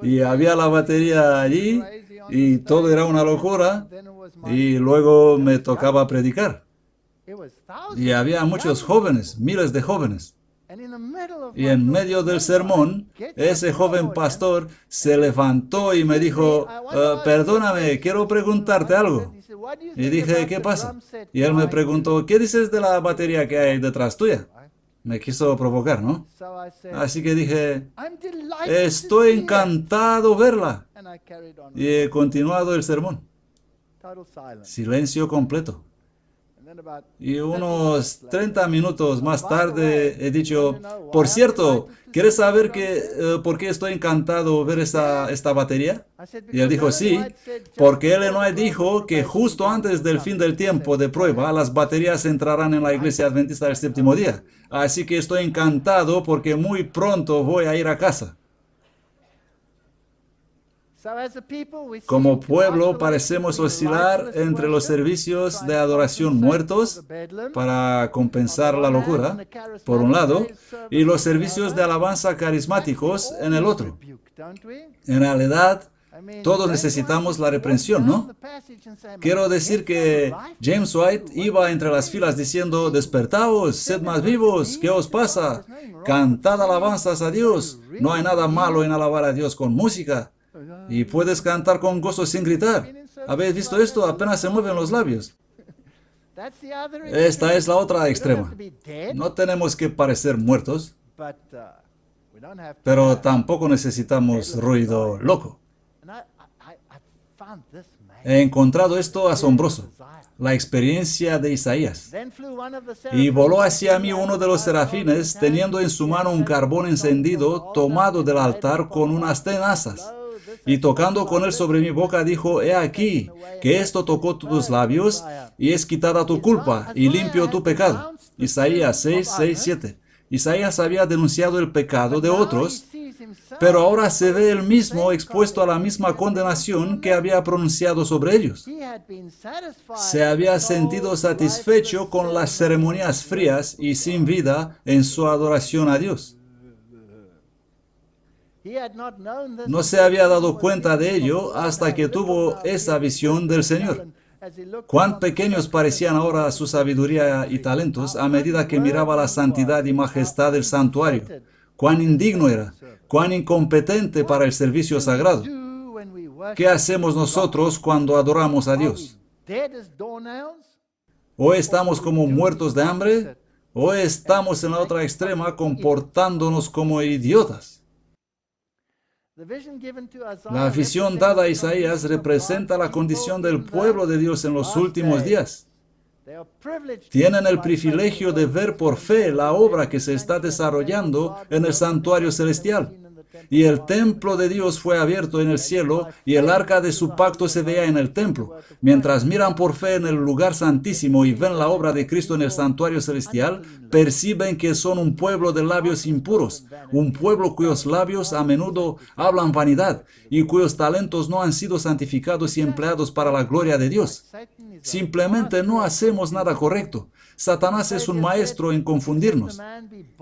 Y había la batería allí y todo era una locura y luego me tocaba predicar. Y había muchos jóvenes, miles de jóvenes. Y en medio del sermón, ese joven pastor se levantó y me dijo, perdóname, quiero preguntarte algo. Y dije, ¿qué pasa? Y él me preguntó, ¿qué dices de la batería que hay detrás tuya? Me quiso provocar, ¿no? Así que dije, estoy encantado verla. Y he continuado el sermón. Silencio completo. Y unos 30 minutos más tarde he dicho, por cierto, ¿quieres saber por qué estoy encantado ver esta batería? Y él dijo, sí, porque Illinois dijo que justo antes del fin del tiempo de prueba, las baterías entrarán en la iglesia adventista del séptimo día. Así que estoy encantado porque muy pronto voy a ir a casa. Como pueblo parecemos oscilar entre los servicios de adoración muertos para compensar la locura, por un lado, y los servicios de alabanza carismáticos en el otro. En realidad, todos necesitamos la reprensión, ¿no? Quiero decir que James White iba entre las filas diciendo, despertaos, sed más vivos, ¿qué os pasa? Cantad alabanzas a Dios. No hay nada malo en alabar a Dios con música. Y puedes cantar con gozo sin gritar. ¿Habéis visto esto? Apenas se mueven los labios. Esta es la otra extrema. No tenemos que parecer muertos, pero tampoco necesitamos ruido loco. He encontrado esto asombroso, la experiencia de Isaías. Y voló hacia mí uno de los serafines, teniendo en su mano un carbón encendido, tomado del altar con unas tenazas. Y tocando con él sobre mi boca, dijo: He aquí, que esto tocó tus labios, y es quitada tu culpa, y limpio tu pecado. Isaías 6, 6, 7. Isaías había denunciado el pecado de otros, pero ahora se ve él mismo expuesto a la misma condenación que había pronunciado sobre ellos. Se había sentido satisfecho con las ceremonias frías y sin vida en su adoración a Dios. No se había dado cuenta de ello hasta que tuvo esa visión del Señor. Cuán pequeños parecían ahora su sabiduría y talentos a medida que miraba la santidad y majestad del santuario. Cuán indigno era, cuán incompetente para el servicio sagrado. ¿Qué hacemos nosotros cuando adoramos a Dios? ¿O estamos como muertos de hambre? ¿O estamos en la otra extrema comportándonos como idiotas? La visión dada a Isaías representa la condición del pueblo de Dios en los últimos días. Tienen el privilegio de ver por fe la obra que se está desarrollando en el santuario celestial. Y el templo de Dios fue abierto en el cielo y el arca de su pacto se veía en el templo. Mientras miran por fe en el lugar santísimo y ven la obra de Cristo en el santuario celestial, perciben que son un pueblo de labios impuros, un pueblo cuyos labios a menudo hablan vanidad y cuyos talentos no han sido santificados y empleados para la gloria de Dios. Simplemente no hacemos nada correcto. Satanás es un maestro en confundirnos.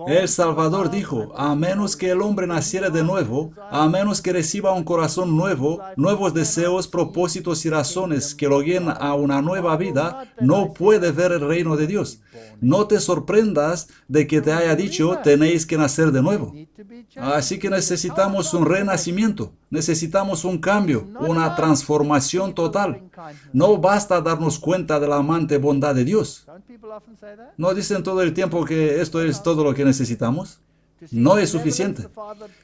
El Salvador dijo: a menos que el hombre naciera de nuevo, a menos que reciba un corazón nuevo, nuevos deseos, propósitos y razones que lo guíen a una nueva vida, no puede ver el reino de Dios. No te sorprendas de que te haya dicho: tenéis que nacer de nuevo. Así que necesitamos un renacimiento, necesitamos un cambio, una transformación total. No basta darnos cuenta de la amante bondad de Dios. ¿No dicen todo el tiempo que esto es todo lo que necesitamos? No es suficiente.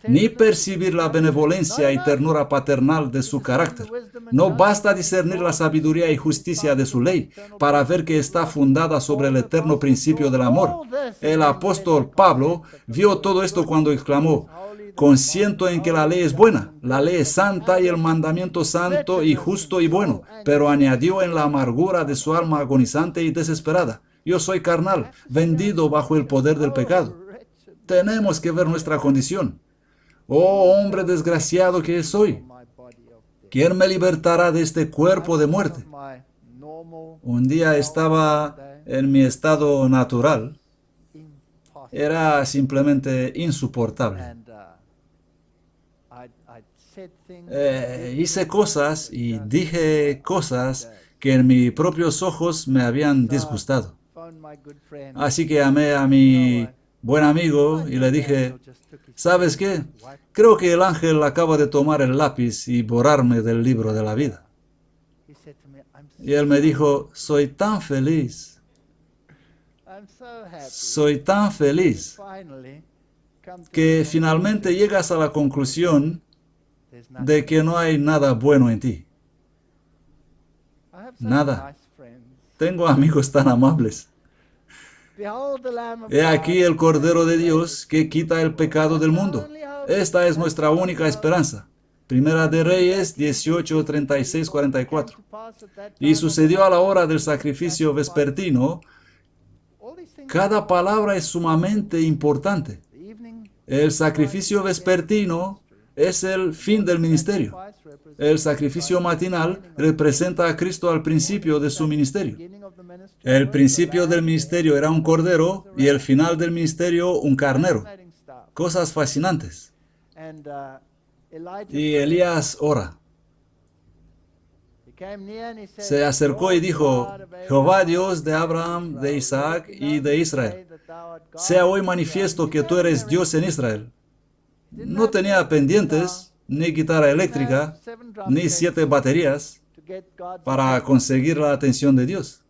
Ni percibir la benevolencia y ternura paternal de su carácter. No basta discernir la sabiduría y justicia de su ley para ver que está fundada sobre el eterno principio del amor. El apóstol Pablo vio todo esto cuando exclamó: consiento en que la ley es buena, la ley es santa y el mandamiento santo y justo y bueno, pero añadió en la amargura de su alma agonizante y desesperada: yo soy carnal, vendido bajo el poder del pecado. Tenemos que ver nuestra condición. Oh hombre desgraciado que soy, ¿quién me libertará de este cuerpo de muerte? Un día estaba en mi estado natural. Era simplemente insoportable. Hice cosas y dije cosas que en mis propios ojos me habían disgustado. Así que llamé a mi buen amigo y le dije: ¿sabes qué? Creo que el ángel acaba de tomar el lápiz y borrarme del libro de la vida. Y él me dijo: soy tan feliz. Soy tan feliz que finalmente llegas a la conclusión de que no hay nada bueno en ti. Nada. Tengo amigos tan amables. He aquí el Cordero de Dios que quita el pecado del mundo. Esta es nuestra única esperanza. Primera de Reyes 18, 36, 44. Y sucedió a la hora del sacrificio vespertino. Cada palabra es sumamente importante. El sacrificio vespertino es el fin del ministerio. El sacrificio matinal representa a Cristo al principio de su ministerio. El principio del ministerio era un cordero y el final del ministerio un carnero. Cosas fascinantes. Y Elías ora. Se acercó y dijo: Jehová Dios de Abraham, de Isaac y de Israel, sea hoy manifiesto que tú eres Dios en Israel. No tenía pendientes, ni guitarra eléctrica, ni 7 baterías para conseguir la atención de Dios.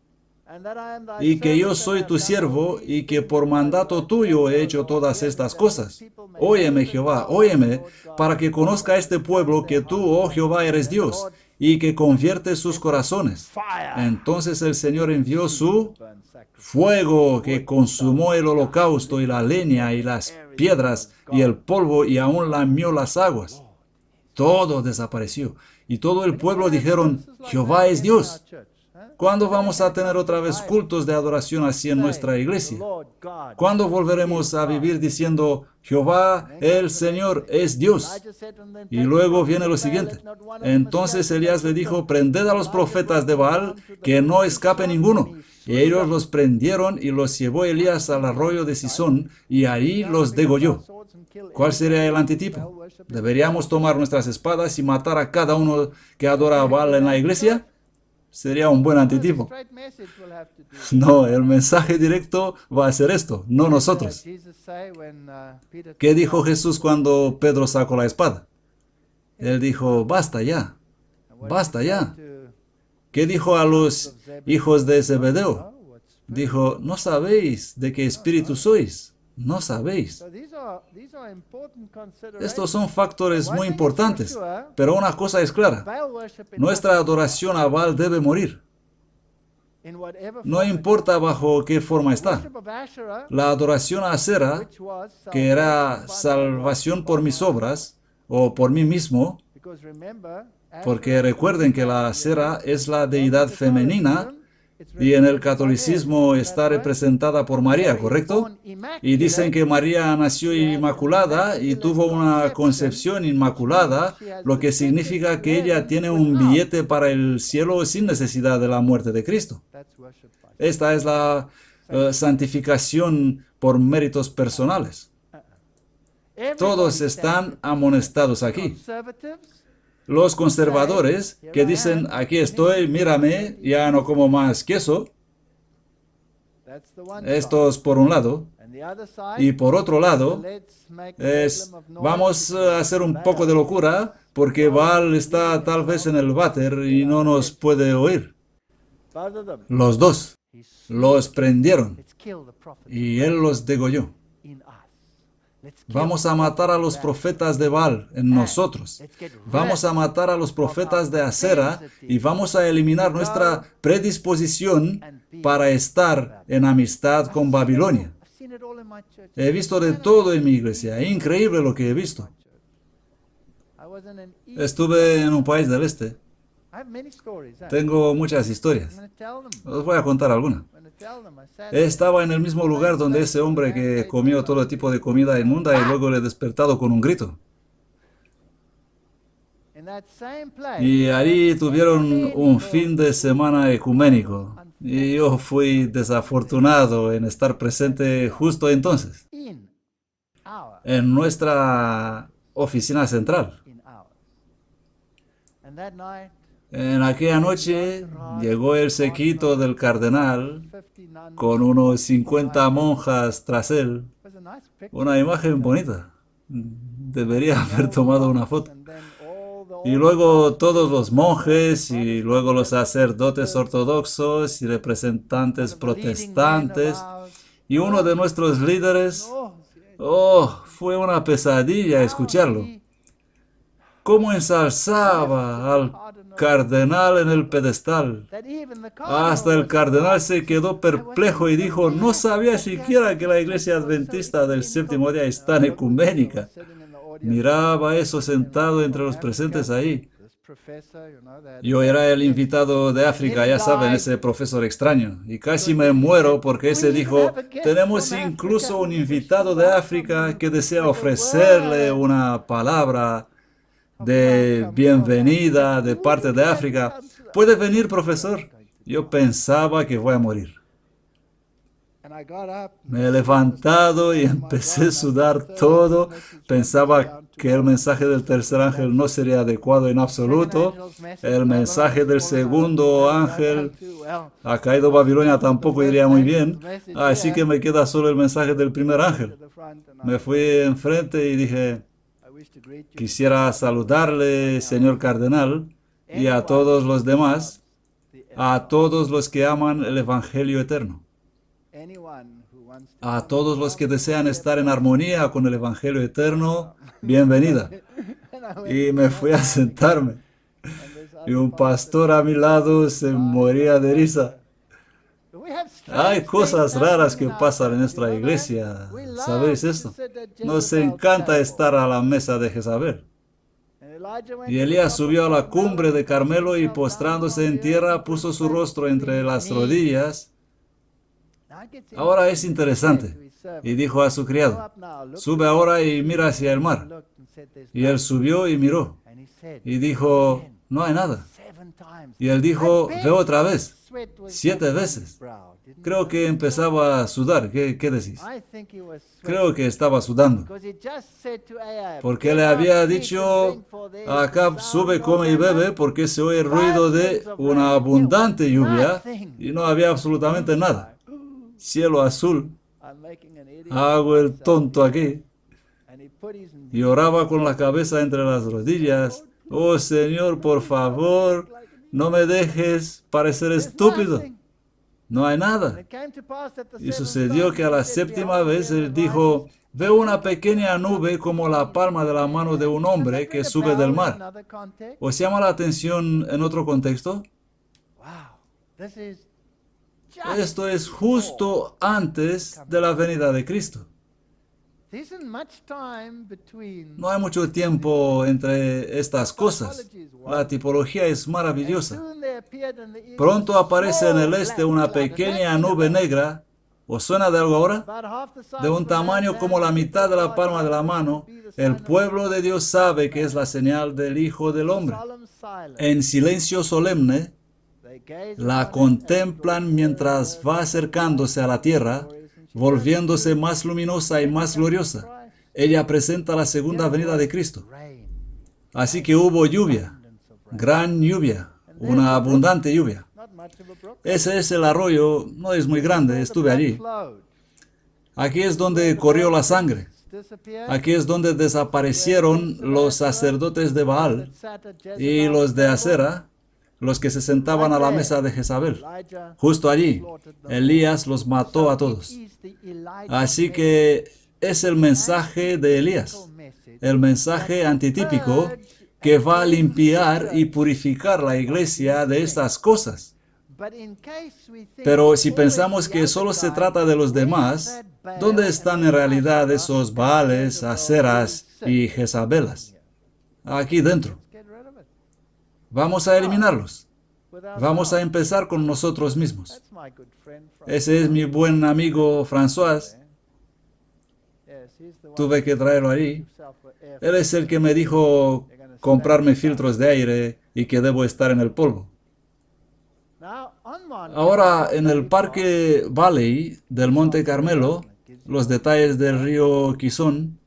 Y que yo soy tu siervo y que por mandato tuyo he hecho todas estas cosas. Óyeme, Jehová, óyeme, para que conozca este pueblo que tú, oh Jehová, eres Dios y que conviertes sus corazones. Entonces el Señor envió su fuego que consumó el holocausto y la leña y las piedras y el polvo y aún lamió las aguas. Todo desapareció. Y todo el pueblo dijeron, Jehová es Dios. ¿Cuándo vamos a tener otra vez cultos de adoración así en nuestra iglesia? ¿Cuándo volveremos a vivir diciendo, Jehová, el Señor, es Dios? Y luego viene lo siguiente. Entonces Elías le dijo, prended a los profetas de Baal, que no escape ninguno. Y ellos los prendieron y los llevó Elías al arroyo de Sisón, y ahí los degolló. ¿Cuál sería el antitipo? ¿Deberíamos tomar nuestras espadas y matar a cada uno que adora a Baal en la iglesia? Sería un buen antitipo. No, el mensaje directo va a ser esto, no nosotros. ¿Qué dijo Jesús cuando Pedro sacó la espada? Él dijo, basta ya, basta ya. ¿Qué dijo a los hijos de Zebedeo? Dijo, no sabéis de qué espíritu sois, no sabéis. Estos son factores muy importantes, pero una cosa es clara, nuestra adoración a Baal debe morir. No importa bajo qué forma está. La adoración a Asera, que era salvación por mis obras o por mí mismo, porque recuerden que la Asera es la deidad femenina y en el catolicismo está representada por María, ¿correcto? Y dicen que María nació inmaculada y tuvo una concepción inmaculada, lo que significa que ella tiene un billete para el cielo sin necesidad de la muerte de Cristo. Esta es la santificación por méritos personales. Todos están amonestados aquí. Los conservadores que dicen, aquí estoy, mírame, ya no como más queso. Estos por un lado. Y por otro lado, vamos a hacer un poco de locura porque Baal está tal vez en el váter y no nos puede oír. Los dos los prendieron y él los degolló. Vamos a matar a los profetas de Baal en nosotros. Vamos a matar a los profetas de Asera y vamos a eliminar nuestra predisposición para estar en amistad con Babilonia. He visto de todo en mi iglesia. Increíble lo que he visto. Estuve en un país del este. Tengo muchas historias. Os voy a contar alguna. Estaba en el mismo lugar donde ese hombre que comió todo tipo de comida inmunda y luego le he despertado con un grito. Y ahí tuvieron un fin de semana ecuménico. Y yo fui desafortunado en estar presente justo entonces, en nuestra oficina central. En aquella noche llegó el séquito del cardenal con unos 50 monjas tras él. Una imagen bonita. Debería haber tomado una foto. Y luego todos los monjes y luego los sacerdotes ortodoxos y representantes protestantes y uno de nuestros líderes. Oh, fue una pesadilla escucharlo. Cómo ensalzaba al cardenal en el pedestal. Hasta el cardenal se quedó perplejo y dijo, no sabía siquiera que la iglesia adventista del séptimo día es tan ecuménica. Miraba eso sentado entre los presentes ahí. Yo era el invitado de África, ya saben, ese profesor extraño. Y casi me muero porque ese dijo, tenemos incluso un invitado de África que desea ofrecerle una palabra de bienvenida de parte de África. ¿Puede venir, profesor? Yo pensaba que voy a morir. Me he levantado y empecé a sudar todo. Pensaba que el mensaje del tercer ángel no sería adecuado en absoluto. El mensaje del segundo ángel, ha caído Babilonia, tampoco iría muy bien. Así que me queda solo el mensaje del primer ángel. Me fui enfrente y dije, Quisiera saludarle, señor cardenal, y a todos los demás, a todos los que aman el Evangelio eterno, a todos los que desean estar en armonía con el Evangelio eterno, bienvenida. Y me fui a sentarme, y un pastor a mi lado se moría de risa. Hay cosas raras que pasan en nuestra iglesia, ¿sabéis esto? Nos encanta estar a la mesa de Jezabel. Y Elías subió a la cumbre de Carmelo y postrándose en tierra puso su rostro entre las rodillas. Ahora es interesante. Y dijo a su criado, sube ahora y mira hacia el mar. Y él subió y miró. Y dijo, no hay nada. Y él dijo, ve otra vez. 7 veces. Creo que empezaba a sudar. ¿Qué decís? Creo que estaba sudando. Porque le había dicho a Acab, sube, come y bebe, porque se oye el ruido de una abundante lluvia y no había absolutamente nada. Cielo azul. Hago el tonto aquí. Y oraba con la cabeza entre las rodillas. Oh Señor, por favor, no me dejes parecer estúpido. No hay nada. Y sucedió que a la 7ª vez él dijo, veo una pequeña nube como la palma de la mano de un hombre que sube del mar. ¿Os llama la atención en otro contexto? Esto es justo antes de la venida de Cristo. No hay mucho tiempo entre estas cosas. La tipología es maravillosa. Pronto aparece en el este una pequeña nube negra. ¿Os suena de algo ahora? De un tamaño como la mitad de la palma de la mano. El pueblo de Dios sabe que es la señal del Hijo del Hombre. En silencio solemne, la contemplan mientras va acercándose a la tierra, volviéndose más luminosa y más gloriosa. Ella presenta la segunda venida de Cristo. Así que hubo lluvia, gran lluvia, una abundante lluvia. Ese es el arroyo, no es muy grande, estuve allí. Aquí es donde corrió la sangre. Aquí es donde desaparecieron los sacerdotes de Baal y los de Asera, los que se sentaban a la mesa de Jezabel. Justo allí, Elías los mató a todos. Así que es el mensaje de Elías, el mensaje antitípico que va a limpiar y purificar la iglesia de estas cosas. Pero si pensamos que solo se trata de los demás, ¿dónde están en realidad esos Baales, Aseras y Jezabelas? Aquí dentro. Vamos a eliminarlos. Vamos a empezar con nosotros mismos. Ese es mi buen amigo François. Tuve que traerlo allí. Él es el que me dijo comprarme filtros de aire y que debo estar en el polvo. Ahora, en el Parque Valley del Monte Carmelo, los detalles del río Quizón.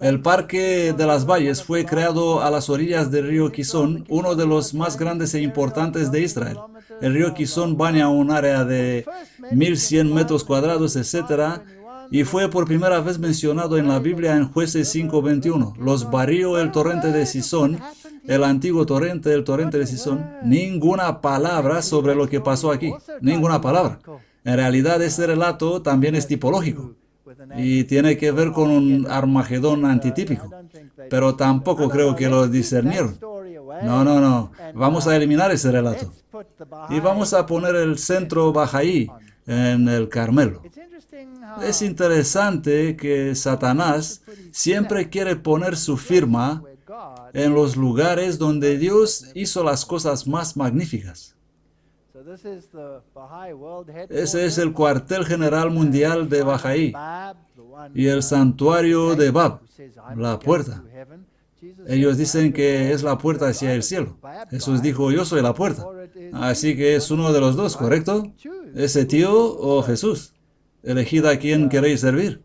El Parque de las Valles fue creado a las orillas del río Quizón, uno de los más grandes e importantes de Israel. El río Quizón baña un área de 1.100 metros cuadrados, etc. Y fue por primera vez mencionado en la Biblia en Jueces 5:21. Los barrió el torrente de Sison, el antiguo torrente, el torrente de Sison. Ninguna palabra sobre lo que pasó aquí. Ninguna palabra. En realidad, ese relato también es tipológico. Y tiene que ver con un Armagedón antitípico. Pero tampoco creo que lo discernieron. No. Vamos a eliminar ese relato. Y vamos a poner el centro Bahá'í en el Carmelo. Es interesante que Satanás siempre quiere poner su firma en los lugares donde Dios hizo las cosas más magníficas. Ese es el cuartel general mundial de Bahá'í y el santuario de Bab, la puerta. Ellos dicen que es la puerta hacia el cielo. Jesús dijo, yo soy la puerta. Así que es uno de los dos, ¿correcto? ¿Ese tío o Jesús? Elegid a quién queréis servir.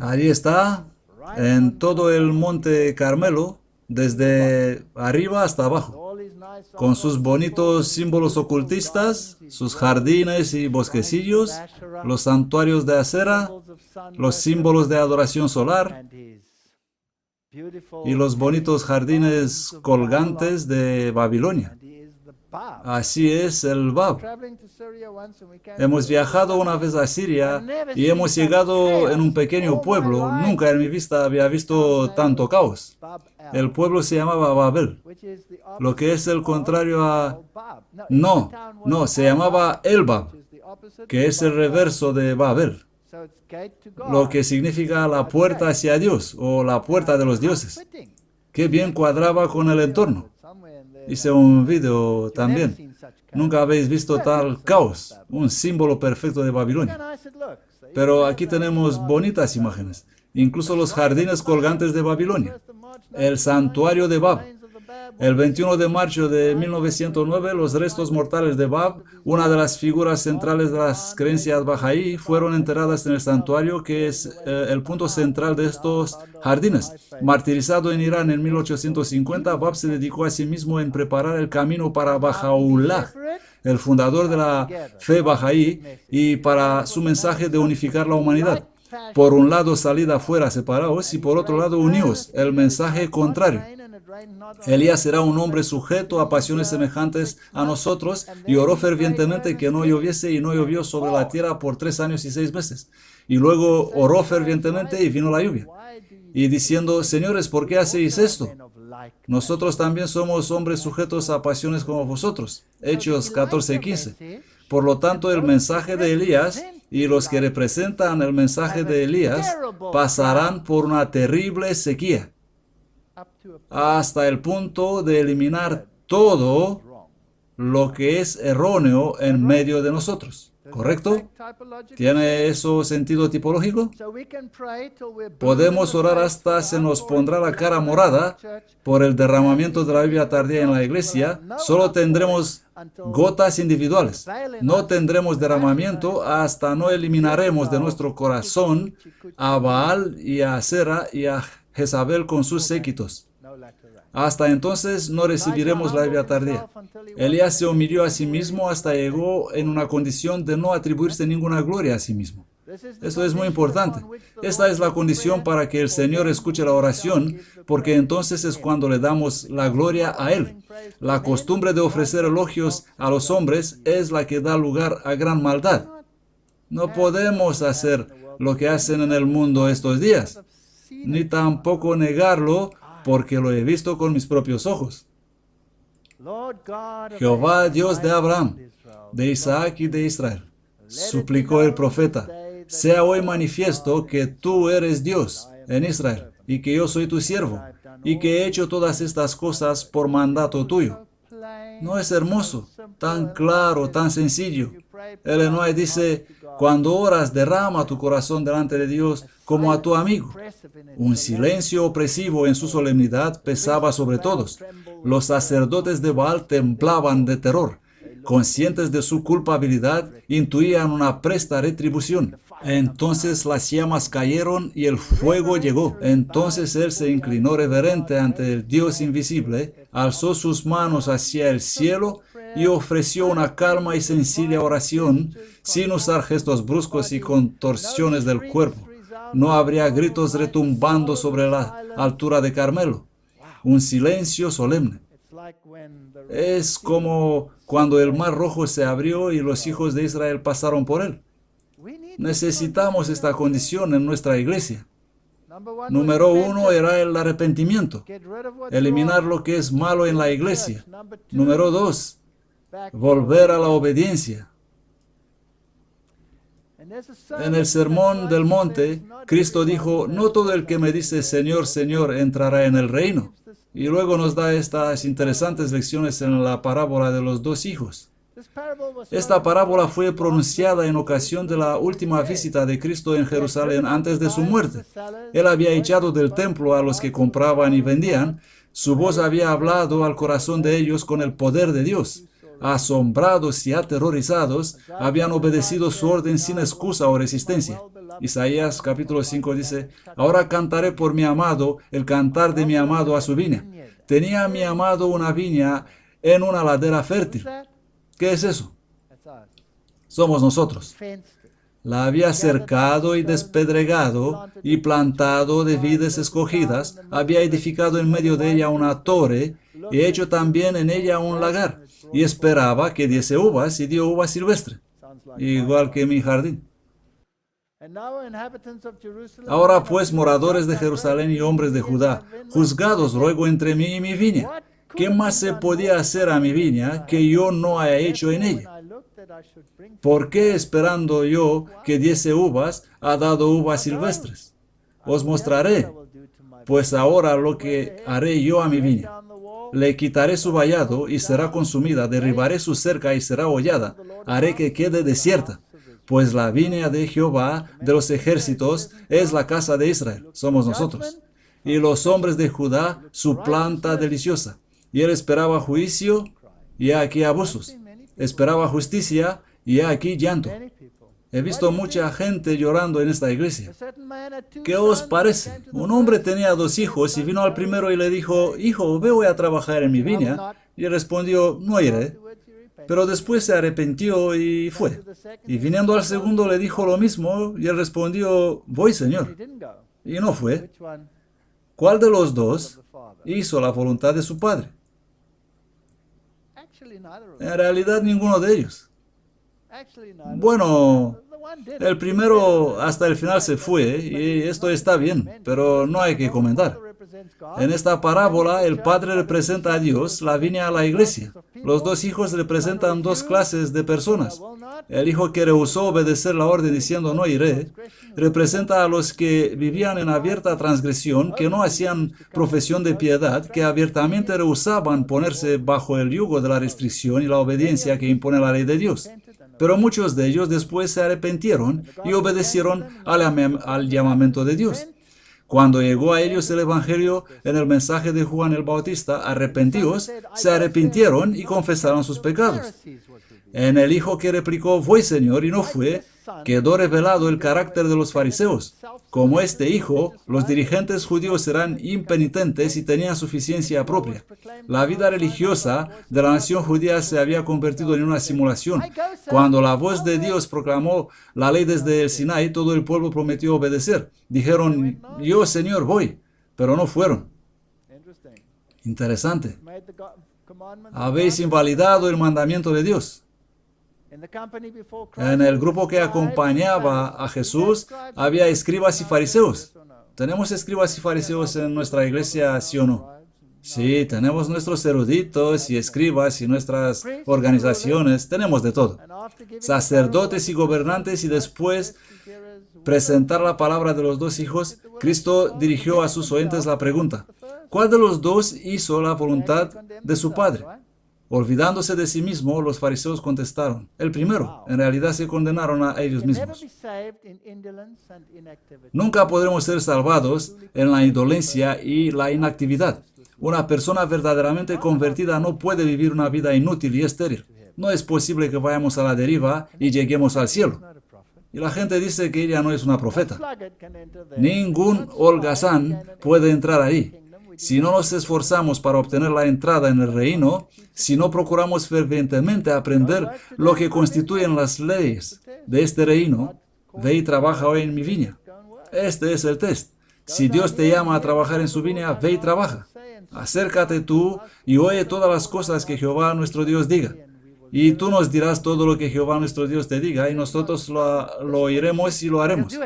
Allí está, en todo el monte Carmelo, desde arriba hasta abajo. con sus bonitos símbolos ocultistas, sus jardines y bosquecillos, los santuarios de acera, los símbolos de adoración solar y los bonitos jardines colgantes de Babilonia. Así es el Bab. Hemos viajado una vez a Siria y hemos llegado en un pequeño pueblo. Nunca en mi vida había visto tanto caos. El pueblo se llamaba Babel, lo que es el contrario a... No, se llamaba Elbab, que es el reverso de Babel, lo que significa la puerta hacia Dios o la puerta de los dioses. Qué bien cuadraba con el entorno. Hice un video también. Nunca habéis visto tal caos, un símbolo perfecto de Babilonia. Pero aquí tenemos bonitas imágenes, incluso los jardines colgantes de Babilonia, el santuario de Bab. El 21 de marzo de 1909, los restos mortales de Bab, una de las figuras centrales de las creencias bahá'í, fueron enterradas en el santuario, que es el punto central de estos jardines. Martirizado en Irán en 1850, Bab se dedicó a sí mismo en preparar el camino para Baha'u'lláh, el fundador de la fe bahá'í, y para su mensaje de unificar la humanidad. Por un lado, salid afuera separados, y por otro lado, uníos, el mensaje contrario. Elías será un hombre sujeto a pasiones semejantes a nosotros, y oró fervientemente que no lloviese, y no llovió sobre la tierra por 3 años y 6 meses. Y luego oró fervientemente y vino la lluvia. Y diciendo, señores, ¿por qué hacéis esto? Nosotros también somos hombres sujetos a pasiones como vosotros. Hechos 14:15. Por lo tanto, el mensaje de Elías y los que representan el mensaje de Elías pasarán por una terrible sequía, hasta el punto de eliminar todo lo que es erróneo en medio de nosotros. ¿Correcto? ¿Tiene eso sentido tipológico? Podemos orar hasta se nos pondrá la cara morada por el derramamiento de la lluvia tardía en la iglesia. Solo tendremos gotas individuales. No tendremos derramamiento hasta no eliminaremos de nuestro corazón a Baal y a Asera y a Jezabel con sus séquitos. Hasta entonces no recibiremos la lluvia tardía. Elías se humilló a sí mismo hasta llegó en una condición de no atribuirse ninguna gloria a sí mismo. Esto es muy importante. Esta es la condición para que el Señor escuche la oración, porque entonces es cuando le damos la gloria a Él. La costumbre de ofrecer elogios a los hombres es la que da lugar a gran maldad. No podemos hacer lo que hacen en el mundo estos días, ni tampoco negarlo, porque lo he visto con mis propios ojos. Jehová, Dios de Abraham, de Isaac y de Israel, suplicó el profeta, sea hoy manifiesto que tú eres Dios en Israel, y que yo soy tu siervo, y que he hecho todas estas cosas por mandato tuyo. ¿No es hermoso? Tan claro, tan sencillo. Ellen White dice, cuando oras, derrama tu corazón delante de Dios como a tu amigo. Un silencio opresivo en su solemnidad pesaba sobre todos. Los sacerdotes de Baal temblaban de terror. Conscientes de su culpabilidad, intuían una presta retribución. Entonces las llamas cayeron y el fuego llegó. Entonces él se inclinó reverente ante el Dios invisible, alzó sus manos hacia el cielo y ofreció una calma y sencilla oración, sin usar gestos bruscos y contorsiones del cuerpo. No habría gritos retumbando sobre la altura de Carmelo. Un silencio solemne. Es como cuando el Mar Rojo se abrió y los hijos de Israel pasaron por él. Necesitamos esta condición en nuestra iglesia. Número 1 era el arrepentimiento, eliminar lo que es malo en la iglesia. Número 2, volver a la obediencia. En el Sermón del Monte, Cristo dijo, no todo el que me dice Señor, Señor entrará en el reino. Y luego nos da estas interesantes lecciones en la parábola de los 2 hijos. Esta parábola fue pronunciada en ocasión de la última visita de Cristo en Jerusalén antes de su muerte. Él había echado del templo a los que compraban y vendían. Su voz había hablado al corazón de ellos con el poder de Dios. Asombrados y aterrorizados, habían obedecido su orden sin excusa o resistencia. Isaías capítulo 5 dice, ahora cantaré por mi amado el cantar de mi amado a su viña. Tenía mi amado una viña en una ladera fértil. ¿Qué es eso? Somos nosotros. La había cercado y despedregado y plantado de vides escogidas, había edificado en medio de ella una torre y hecho también en ella un lagar, y esperaba que diese uvas y dio uvas silvestre, igual que mi jardín. Ahora pues, moradores de Jerusalén y hombres de Judá, juzgados ruego entre mí y mi viña. ¿Qué más se podía hacer a mi viña que yo no haya hecho en ella? ¿Por qué, esperando yo que diese uvas, ha dado uvas silvestres? Os mostraré, pues ahora lo que haré yo a mi viña. Le quitaré su vallado y será consumida, derribaré su cerca y será hollada, haré que quede desierta. Pues la viña de Jehová de los ejércitos es la casa de Israel, somos nosotros. Y los hombres de Judá su planta deliciosa. Y él esperaba juicio, y he aquí abusos. Esperaba justicia, y he aquí llanto. He visto mucha gente llorando en esta iglesia. ¿Qué os parece? Un hombre tenía 2 hijos y vino al primero y le dijo, hijo, ve voy a trabajar en mi viña. Y él respondió, no iré. Pero después se arrepintió y fue. Y viniendo al segundo le dijo lo mismo y él respondió, voy, Señor. Y no fue. ¿Cuál de los dos hizo la voluntad de su padre? En realidad ninguno de ellos. Bueno, el primero hasta el final se fue y esto está bien, pero no hay que comentar. En esta parábola el padre representa a Dios, la viña a la iglesia. Los 2 hijos representan 2 clases de personas. El hijo que rehusó obedecer la orden diciendo no iré, representa a los que vivían en abierta transgresión, que no hacían profesión de piedad, que abiertamente rehusaban ponerse bajo el yugo de la restricción y la obediencia que impone la ley de Dios. Pero muchos de ellos después se arrepintieron y obedecieron al llamamiento de Dios. Cuando llegó a ellos el Evangelio en el mensaje de Juan el Bautista, arrepentíos, se arrepintieron y confesaron sus pecados. En el hijo que replicó, voy, Señor, y no fue, quedó revelado el carácter de los fariseos. Como este hijo, los dirigentes judíos eran impenitentes y tenían suficiencia propia. La vida religiosa de la nación judía se había convertido en una simulación. Cuando la voz de Dios proclamó la ley desde el Sinaí, todo el pueblo prometió obedecer. Dijeron, yo, Señor, voy, pero no fueron. Interesante. Habéis invalidado el mandamiento de Dios. En el grupo que acompañaba a Jesús había escribas y fariseos. ¿Tenemos escribas y fariseos en nuestra iglesia, sí o no? Sí, tenemos nuestros eruditos y escribas y nuestras organizaciones, tenemos de todo. Sacerdotes y gobernantes, y después presentar la palabra de los 2 hijos, Cristo dirigió a sus oyentes la pregunta, ¿cuál de los 2 hizo la voluntad de su Padre? Olvidándose de sí mismo, los fariseos contestaron, el primero. En realidad se condenaron a ellos mismos. Nunca podremos ser salvados en la indolencia y la inactividad. Una persona verdaderamente convertida no puede vivir una vida inútil y estéril. No es posible que vayamos a la deriva y lleguemos al cielo. Y la gente dice que ella no es una profeta. Ningún holgazán puede entrar ahí. Si no nos esforzamos para obtener la entrada en el reino, si no procuramos fervientemente aprender lo que constituyen las leyes de este reino, ve y trabaja hoy en mi viña. Este es el test. Si Dios te llama a trabajar en su viña, ve y trabaja. Acércate tú y oye todas las cosas que Jehová nuestro Dios diga. Y tú nos dirás todo lo que Jehová nuestro Dios te diga, y nosotros lo oiremos y lo haremos.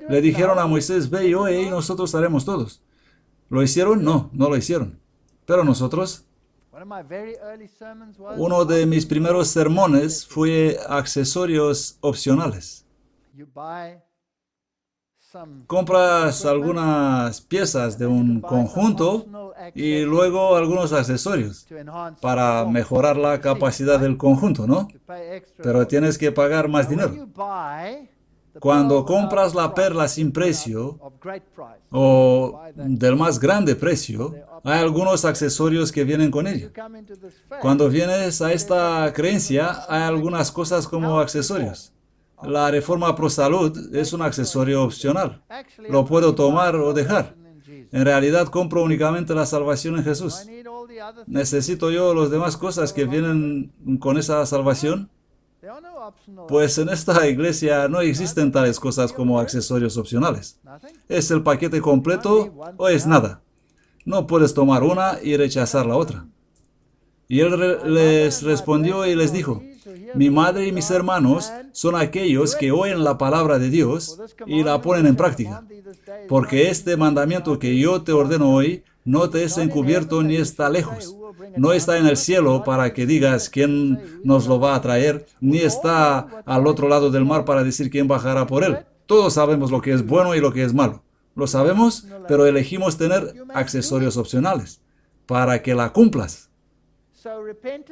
Le dijeron a Moisés, ve y oye, y nosotros haremos todos. ¿Lo hicieron? No, no lo hicieron. Pero nosotros, uno de mis primeros sermones fue accesorios opcionales. Compras algunas piezas de un conjunto y luego algunos accesorios para mejorar la capacidad del conjunto, ¿no? Pero tienes que pagar más dinero. Cuando compras la perla sin precio o del más grande precio, hay algunos accesorios que vienen con ella. Cuando vienes a esta creencia, hay algunas cosas como accesorios. La reforma pro salud es un accesorio opcional. Lo puedo tomar o dejar. En realidad compro únicamente la salvación en Jesús. ¿Necesito yo las demás cosas que vienen con esa salvación? Pues en esta iglesia no existen tales cosas como accesorios opcionales. ¿Es el paquete completo o es nada? No puedes tomar una y rechazar la otra. Y él les respondió y les dijo, mi madre y mis hermanos son aquellos que oyen la palabra de Dios y la ponen en práctica. Porque este mandamiento que yo te ordeno hoy no te es encubierto ni está lejos. No está en el cielo para que digas quién nos lo va a traer, ni está al otro lado del mar para decir quién bajará por él. Todos sabemos lo que es bueno y lo que es malo. Lo sabemos, pero elegimos tener accesorios opcionales para que la cumplas.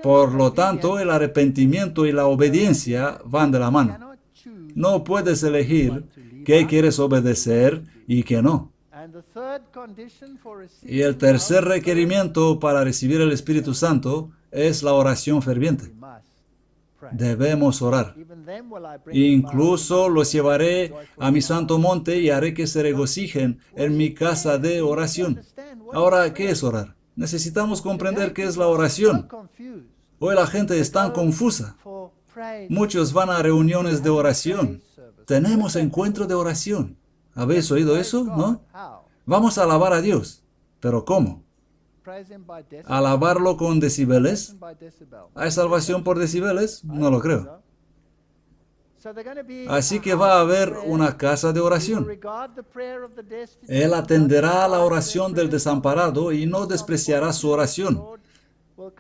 Por lo tanto, el arrepentimiento y la obediencia van de la mano. No puedes elegir qué quieres obedecer y qué no. Y el tercer requerimiento para recibir el Espíritu Santo es la oración ferviente. Debemos orar. Incluso los llevaré a mi santo monte y haré que se regocijen en mi casa de oración. Ahora, ¿qué es orar? Necesitamos comprender qué es la oración. Hoy la gente es tan confusa. Muchos van a reuniones de oración. Tenemos encuentro de oración. ¿Habéis oído eso? ¿No? Vamos a alabar a Dios. ¿Pero cómo? ¿Alabarlo con decibeles? ¿Hay salvación por decibeles? No lo creo. Así que va a haber una casa de oración. Él atenderá a la oración del desamparado y no despreciará su oración.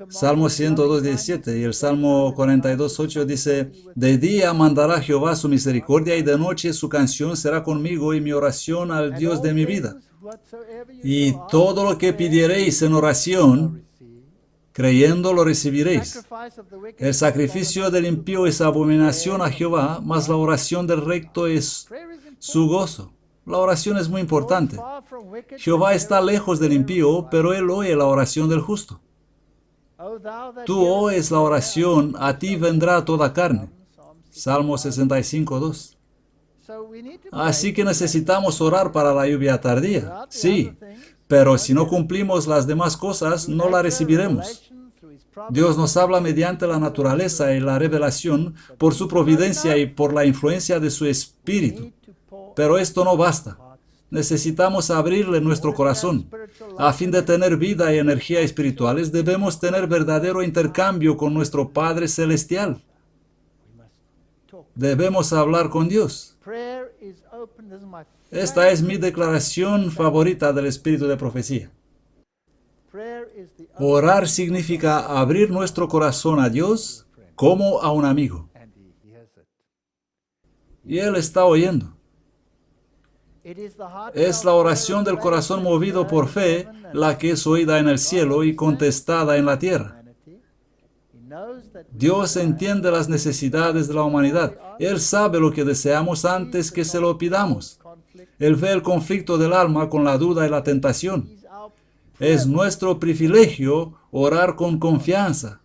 Salmo 102:17 y el Salmo 42:8 dice, de día mandará Jehová su misericordia y de noche su canción será conmigo y mi oración al Dios de mi vida. Y todo lo que pidiereis en oración, creyendo lo recibiréis. El sacrificio del impío es abominación a Jehová, mas la oración del recto es su gozo. La oración es muy importante. Jehová está lejos del impío, pero él oye la oración del justo. Tú oyes la oración, a ti vendrá toda carne. Salmo 65:2. Así que necesitamos orar para la lluvia tardía. Sí, pero si no cumplimos las demás cosas, no la recibiremos. Dios nos habla mediante la naturaleza y la revelación, por su providencia y por la influencia de su Espíritu. Pero esto no basta. Necesitamos abrirle nuestro corazón. A fin de tener vida y energía espirituales, debemos tener verdadero intercambio con nuestro Padre Celestial. Debemos hablar con Dios. Esta es mi declaración favorita del espíritu de profecía. Orar significa abrir nuestro corazón a Dios como a un amigo. Y Él está oyendo. Es la oración del corazón movido por fe la que es oída en el cielo y contestada en la tierra. Dios entiende las necesidades de la humanidad. Él sabe lo que deseamos antes que se lo pidamos. Él ve el conflicto del alma con la duda y la tentación. Es nuestro privilegio orar con confianza,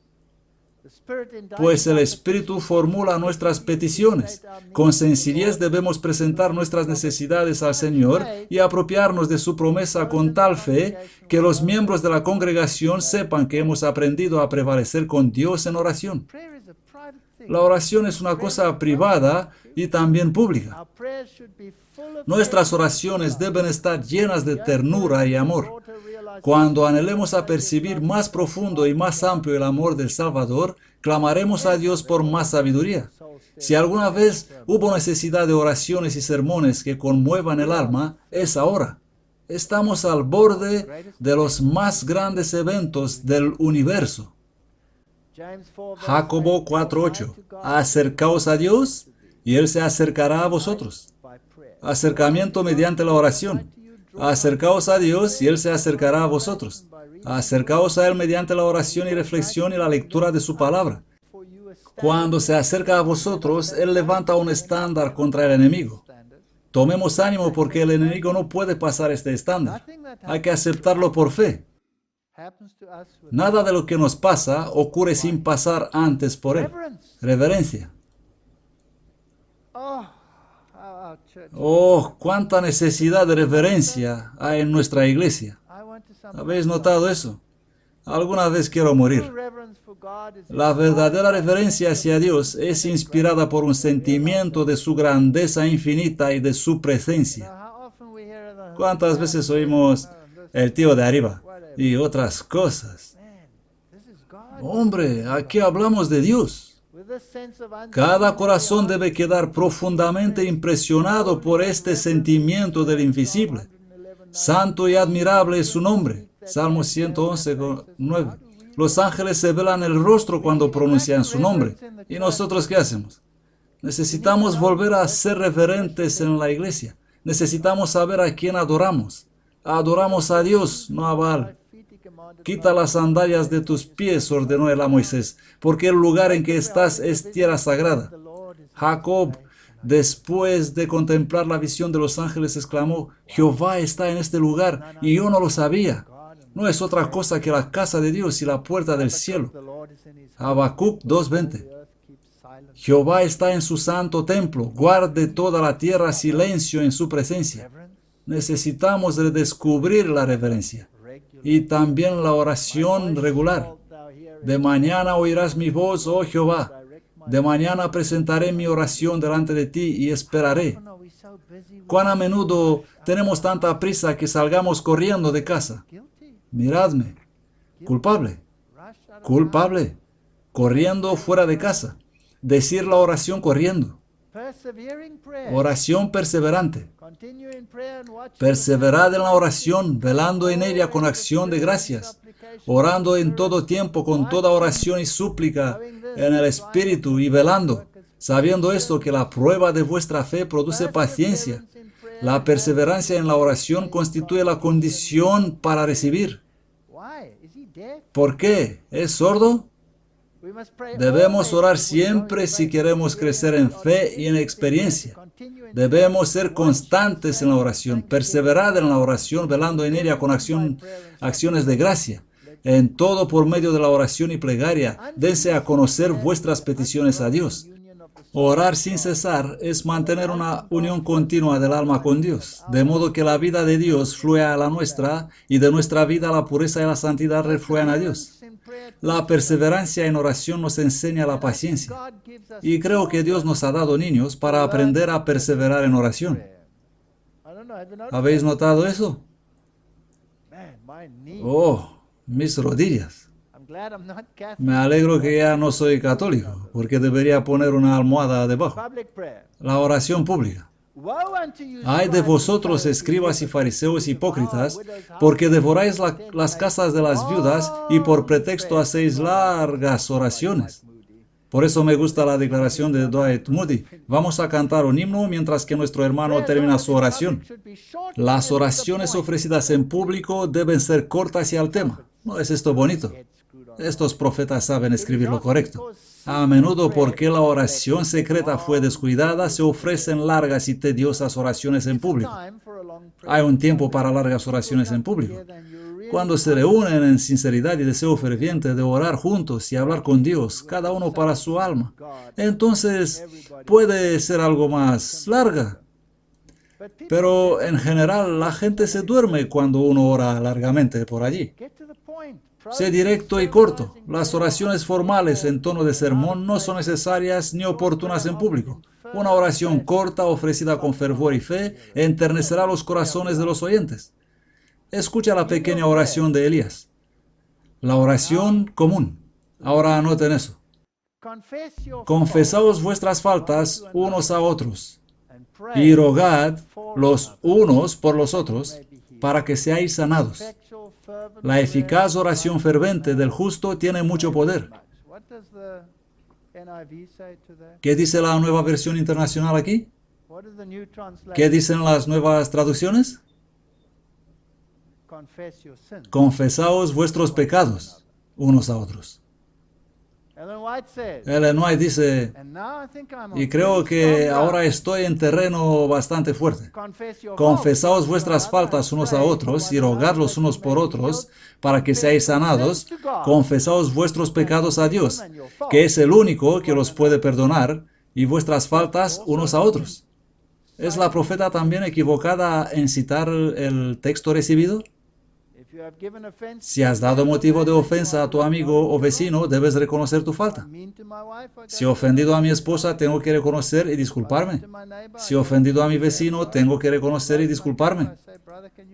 pues el Espíritu formula nuestras peticiones. Con sencillez debemos presentar nuestras necesidades al Señor y apropiarnos de su promesa con tal fe que los miembros de la congregación sepan que hemos aprendido a prevalecer con Dios en oración. La oración es una cosa privada y también pública. Nuestras oraciones deben estar llenas de ternura y amor. Cuando anhelemos a percibir más profundo y más amplio el amor del Salvador, clamaremos a Dios por más sabiduría. Si alguna vez hubo necesidad de oraciones y sermones que conmuevan el alma, es ahora. Estamos al borde de los más grandes eventos del universo. Jacobo 4:8. Acercaos a Dios y Él se acercará a vosotros. Acercamiento mediante la oración. Acercaos a Dios y Él se acercará a vosotros. Acercaos a Él mediante la oración y reflexión y la lectura de su palabra. Cuando se acerca a vosotros, Él levanta un estándar contra el enemigo. Tomemos ánimo porque el enemigo no puede pasar este estándar. Hay que aceptarlo por fe. Nada de lo que nos pasa ocurre sin pasar antes por Él. Reverencia. Oh, cuánta necesidad de reverencia hay en nuestra iglesia. ¿Habéis notado eso? Alguna vez quiero morir. La verdadera reverencia hacia Dios es inspirada por un sentimiento de su grandeza infinita y de su presencia. ¿Cuántas veces oímos el tío de arriba y otras cosas? Hombre, aquí hablamos de Dios. Cada corazón debe quedar profundamente impresionado por este sentimiento del invisible. Santo y admirable es su nombre. Salmo 111, 9. Los ángeles se velan el rostro cuando pronuncian su nombre. ¿Y nosotros qué hacemos? Necesitamos volver a ser reverentes en la iglesia. Necesitamos saber a quién adoramos. Adoramos a Dios, no a Baal. Quita las sandalias de tus pies, ordenó él a Moisés, porque el lugar en que estás es tierra sagrada. Jacob, después de contemplar la visión de los ángeles, exclamó, Jehová está en este lugar y yo no lo sabía. No es otra cosa que la casa de Dios y la puerta del cielo. Habacuc 2:20. Jehová está en su santo templo, guarde toda la tierra silencio en su presencia. Necesitamos redescubrir la reverencia y también la oración regular. De mañana oirás mi voz, oh Jehová. De mañana presentaré mi oración delante de ti y esperaré. ¿Cuán a menudo tenemos tanta prisa que salgamos corriendo de casa? Miradme, culpable, culpable, corriendo fuera de casa. Decir la oración corriendo. Oración perseverante. Perseverad en la oración, velando en ella con acción de gracias, orando en todo tiempo con toda oración y súplica en el Espíritu y velando, sabiendo esto que la prueba de vuestra fe produce paciencia. La perseverancia en la oración constituye la condición para recibir. ¿Por qué? ¿Es sordo? Debemos orar siempre si queremos crecer en fe y en experiencia. Debemos ser constantes en la oración, perseverar en la oración, velando en ella con acciones de gracia. En todo por medio de la oración y plegaria, dense a conocer vuestras peticiones a Dios. Orar sin cesar es mantener una unión continua del alma con Dios, de modo que la vida de Dios fluya a la nuestra y de nuestra vida la pureza y la santidad refluyan a Dios. La perseverancia en oración nos enseña la paciencia. Y creo que Dios nos ha dado niños para aprender a perseverar en oración. ¿Habéis notado eso? Oh, mis rodillas. Me alegro que ya no soy católico, porque debería poner una almohada debajo. La oración pública. Ay de vosotros, escribas y fariseos hipócritas, porque devoráis las casas de las viudas y por pretexto hacéis largas oraciones. Por eso me gusta la declaración de Dwight Moody. Vamos a cantar un himno mientras que nuestro hermano termina su oración. Las oraciones ofrecidas en público deben ser cortas y al tema. ¿No es esto bonito? Estos profetas saben escribir lo correcto. A menudo, porque la oración secreta fue descuidada, se ofrecen largas y tediosas oraciones en público. Hay un tiempo para largas oraciones en público. Cuando se reúnen en sinceridad y deseo ferviente de orar juntos y hablar con Dios, cada uno para su alma, entonces puede ser algo más larga. Pero en general la gente se duerme cuando uno ora largamente por allí. Sé directo y corto. Las oraciones formales en tono de sermón no son necesarias ni oportunas en público. Una oración corta ofrecida con fervor y fe enternecerá los corazones de los oyentes. Escucha la pequeña oración de Elías. La oración común. Ahora anoten eso. Confesaos vuestras faltas unos a otros y rogad los unos por los otros para que seáis sanados. La eficaz oración fervente del justo tiene mucho poder. ¿Qué dice la nueva versión internacional aquí? ¿Qué dicen las nuevas traducciones? Confesaos vuestros pecados unos a otros. Ellen White dice, y creo que ahora estoy en terreno bastante fuerte. Confesaos vuestras faltas unos a otros y rogad los unos por otros para que seáis sanados. Confesaos vuestros pecados a Dios, que es el único que los puede perdonar, y vuestras faltas unos a otros. ¿Es la profeta también equivocada en citar el texto recibido? Si has dado motivo de ofensa a tu amigo o vecino, debes reconocer tu falta. Si he ofendido a mi esposa, tengo que reconocer y disculparme. Si he ofendido a mi vecino, tengo que reconocer y disculparme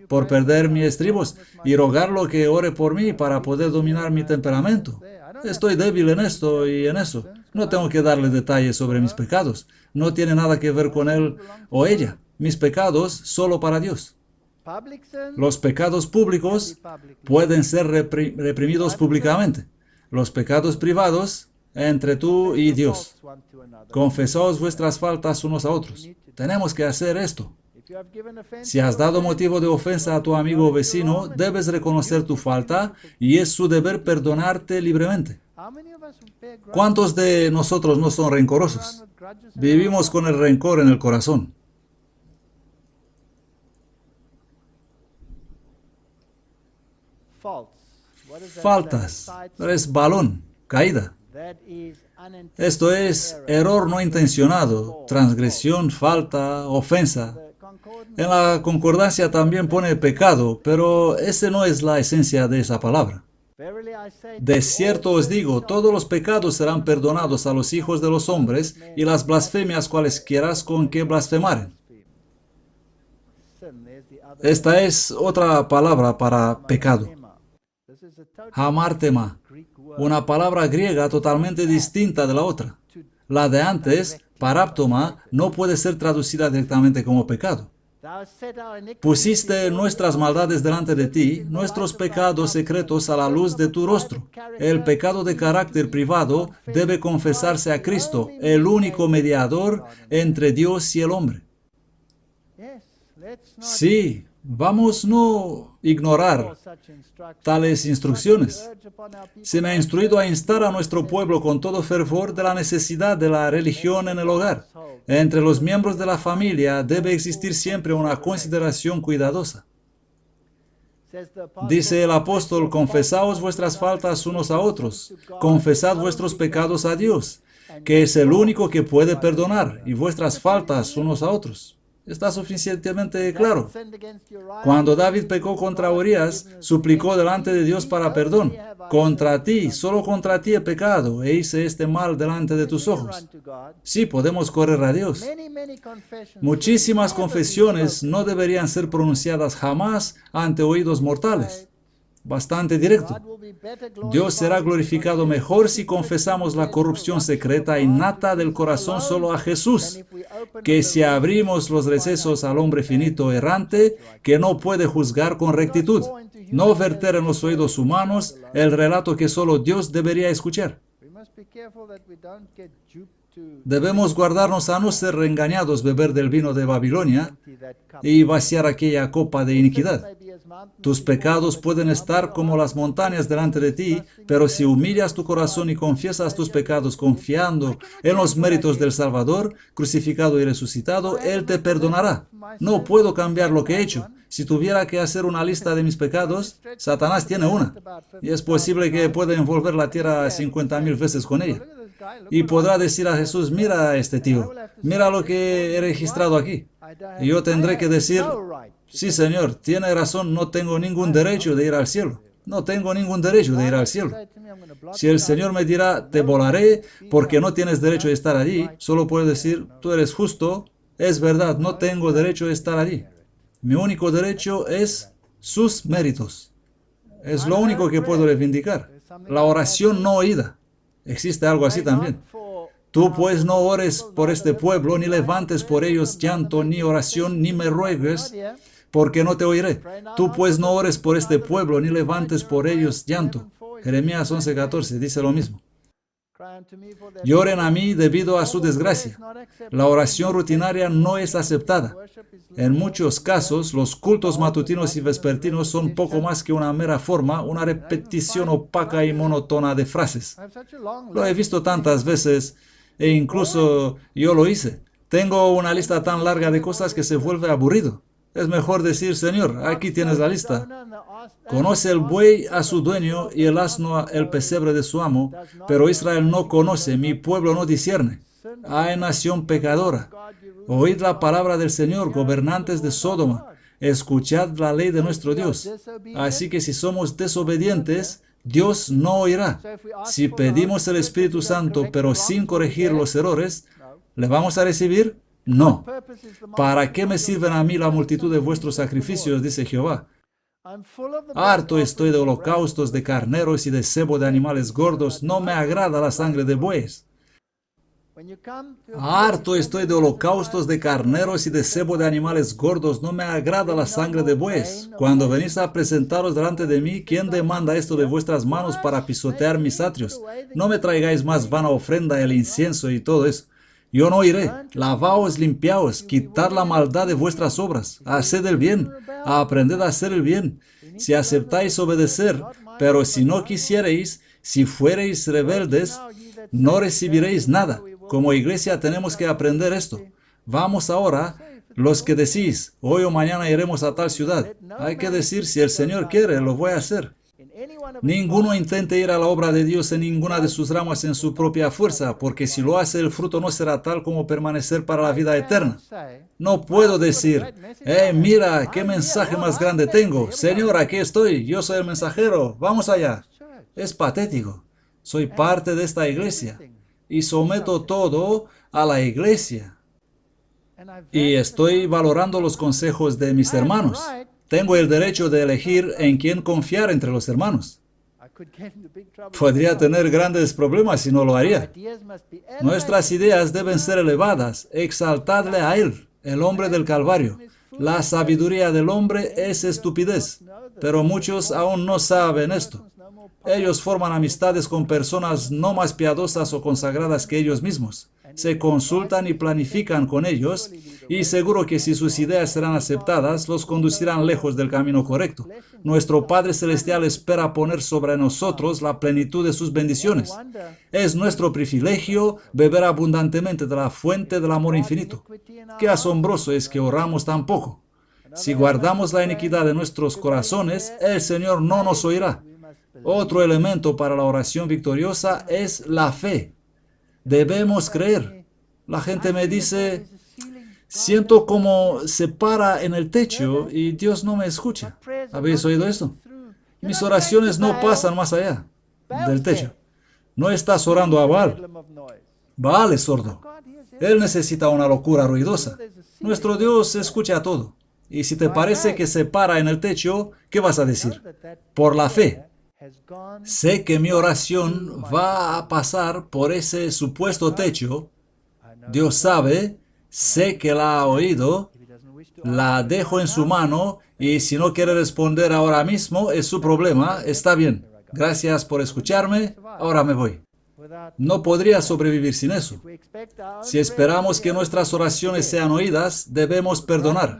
por perder mis estribos y rogarlo que ore por mí para poder dominar mi temperamento. Estoy débil en esto y en eso. No tengo que darle detalles sobre mis pecados. No tiene nada que ver con él o ella. Mis pecados solo para Dios. Los pecados públicos pueden ser reprimidos públicamente. Los pecados privados entre tú y Dios. Confesaos vuestras faltas unos a otros. Tenemos que hacer esto. Si has dado motivo de ofensa a tu amigo o vecino, debes reconocer tu falta y es su deber perdonarte libremente. ¿Cuántos de nosotros no son rencorosos? Vivimos con el rencor en el corazón. Faltas, resbalón, caída. Esto es error no intencionado, transgresión, falta, ofensa. En la concordancia también pone pecado, pero esa no es la esencia de esa palabra. De cierto os digo, todos los pecados serán perdonados a los hijos de los hombres y las blasfemias cualesquieras con que blasfemaren. Esta es otra palabra para pecado. Hamartema, una palabra griega totalmente distinta de la otra. La de antes, paráptoma, no puede ser traducida directamente como pecado. Pusiste nuestras maldades delante de ti, nuestros pecados secretos a la luz de tu rostro. El pecado de carácter privado debe confesarse a Cristo, el único mediador entre Dios y el hombre. Sí, vamos no ignorar tales instrucciones. Se me ha instruido a instar a nuestro pueblo con todo fervor de la necesidad de la religión en el hogar. Entre los miembros de la familia debe existir siempre una consideración cuidadosa. Dice el apóstol, confesaos vuestras faltas unos a otros, confesad vuestros pecados a Dios, que es el único que puede perdonar, y vuestras faltas unos a otros. Está suficientemente claro. Cuando David pecó contra Urías, suplicó delante de Dios para perdón. Contra ti, solo contra ti he pecado e hice este mal delante de tus ojos. Sí, podemos correr a Dios. Muchísimas confesiones no deberían ser pronunciadas jamás ante oídos mortales. Bastante directo. Dios será glorificado mejor si confesamos la corrupción secreta innata del corazón solo a Jesús, que si abrimos los recesos al hombre finito errante, que no puede juzgar con rectitud, no verter en los oídos humanos el relato que solo Dios debería escuchar. Debemos guardarnos a no ser engañados, beber del vino de Babilonia y vaciar aquella copa de iniquidad. Tus pecados pueden estar como las montañas delante de ti, pero si humillas tu corazón y confiesas tus pecados confiando en los méritos del Salvador, crucificado y resucitado, Él te perdonará. No puedo cambiar lo que he hecho. Si tuviera que hacer una lista de mis pecados, Satanás tiene una. Y es posible que pueda envolver la tierra 50,000 veces con ella. Y podrá decir a Jesús, mira a este tío, mira lo que he registrado aquí. Y yo tendré que decir, sí, Señor, tiene razón, no tengo ningún derecho de ir al cielo. No tengo ningún derecho de ir al cielo. Si el Señor me dirá, te volaré porque no tienes derecho de estar allí, solo puedo decir, tú eres justo, es verdad, no tengo derecho de estar allí. Mi único derecho es sus méritos. Es lo único que puedo reivindicar. La oración no oída. Existe algo así también. Tú pues no ores por este pueblo, ni levantes por ellos llanto, ni oración, ni me ruegues, porque no te oiré. Tú pues no ores por este pueblo, ni levantes por ellos llanto. Jeremías 11:14 dice lo mismo. Lloren a mí debido a su desgracia. La oración rutinaria no es aceptada. En muchos casos, los cultos matutinos y vespertinos son poco más que una mera forma, una repetición opaca y monótona de frases. Lo he visto tantas veces e incluso yo lo hice. Tengo una lista tan larga de cosas que se vuelve aburrido. Es mejor decir, Señor, aquí tienes la lista. Conoce el buey a su dueño y el asno el pesebre de su amo, pero Israel no conoce, mi pueblo no discierne. Ay, nación pecadora, oíd la palabra del Señor, gobernantes de Sodoma. Escuchad la ley de nuestro Dios. Así que si somos desobedientes, Dios no oirá. Si pedimos el Espíritu Santo, pero sin corregir los errores, ¿le vamos a recibir? No. ¿Para qué me sirven a mí la multitud de vuestros sacrificios? Dice Jehová. Harto estoy de holocaustos de carneros y de cebo de animales gordos. No me agrada la sangre de bueyes. Harto estoy de holocaustos de carneros y de cebo de animales gordos. No me agrada la sangre de bueyes. Cuando venís a presentaros delante de mí, ¿quién demanda esto de vuestras manos para pisotear mis atrios? No me traigáis más vana ofrenda, el incienso y todo eso. Yo no iré. Lavaos, limpiaos, quitad la maldad de vuestras obras. Haced el bien. Aprended a hacer el bien. Si aceptáis obedecer, pero si no quisiereis, si fuereis rebeldes, no recibiréis nada. Como iglesia tenemos que aprender esto. Vamos ahora, los que decís, hoy o mañana iremos a tal ciudad. Hay que decir, si el Señor quiere, lo voy a hacer. Ninguno intente ir a la obra de Dios en ninguna de sus ramas en su propia fuerza, porque si lo hace, el fruto no será tal como permanecer para la vida eterna. No puedo decir, mira, qué mensaje más grande tengo. Señor, aquí estoy, yo soy el mensajero, vamos allá. Es patético. Soy parte de esta iglesia y someto todo a la iglesia. Y estoy valorando los consejos de mis hermanos. Tengo el derecho de elegir en quién confiar entre los hermanos. Podría tener grandes problemas si no lo haría. Nuestras ideas deben ser elevadas. Exaltadle a Él, el hombre del Calvario. La sabiduría del hombre es estupidez, pero muchos aún no saben esto. Ellos forman amistades con personas no más piadosas o consagradas que ellos mismos. Se consultan y planifican con ellos, y seguro que si sus ideas serán aceptadas, los conducirán lejos del camino correcto. Nuestro Padre Celestial espera poner sobre nosotros la plenitud de sus bendiciones. Es nuestro privilegio beber abundantemente de la fuente del amor infinito. Qué asombroso es que oramos tan poco. Si guardamos la iniquidad de nuestros corazones, el Señor no nos oirá. Otro elemento para la oración victoriosa es la fe. Debemos creer. La gente me dice, siento como se para en el techo y Dios no me escucha. ¿Habéis oído esto? Mis oraciones no pasan más allá del techo. No estás orando a Baal. Baal es sordo. Él necesita una locura ruidosa. Nuestro Dios escucha todo. Y si te parece que se para en el techo, ¿qué vas a decir? Por la fe. Sé que mi oración va a pasar por ese supuesto techo. Dios sabe, sé que la ha oído, la dejo en su mano y si no quiere responder ahora mismo es su problema, está bien. Gracias por escucharme, ahora me voy. No podría sobrevivir sin eso. Si esperamos que nuestras oraciones sean oídas, debemos perdonar.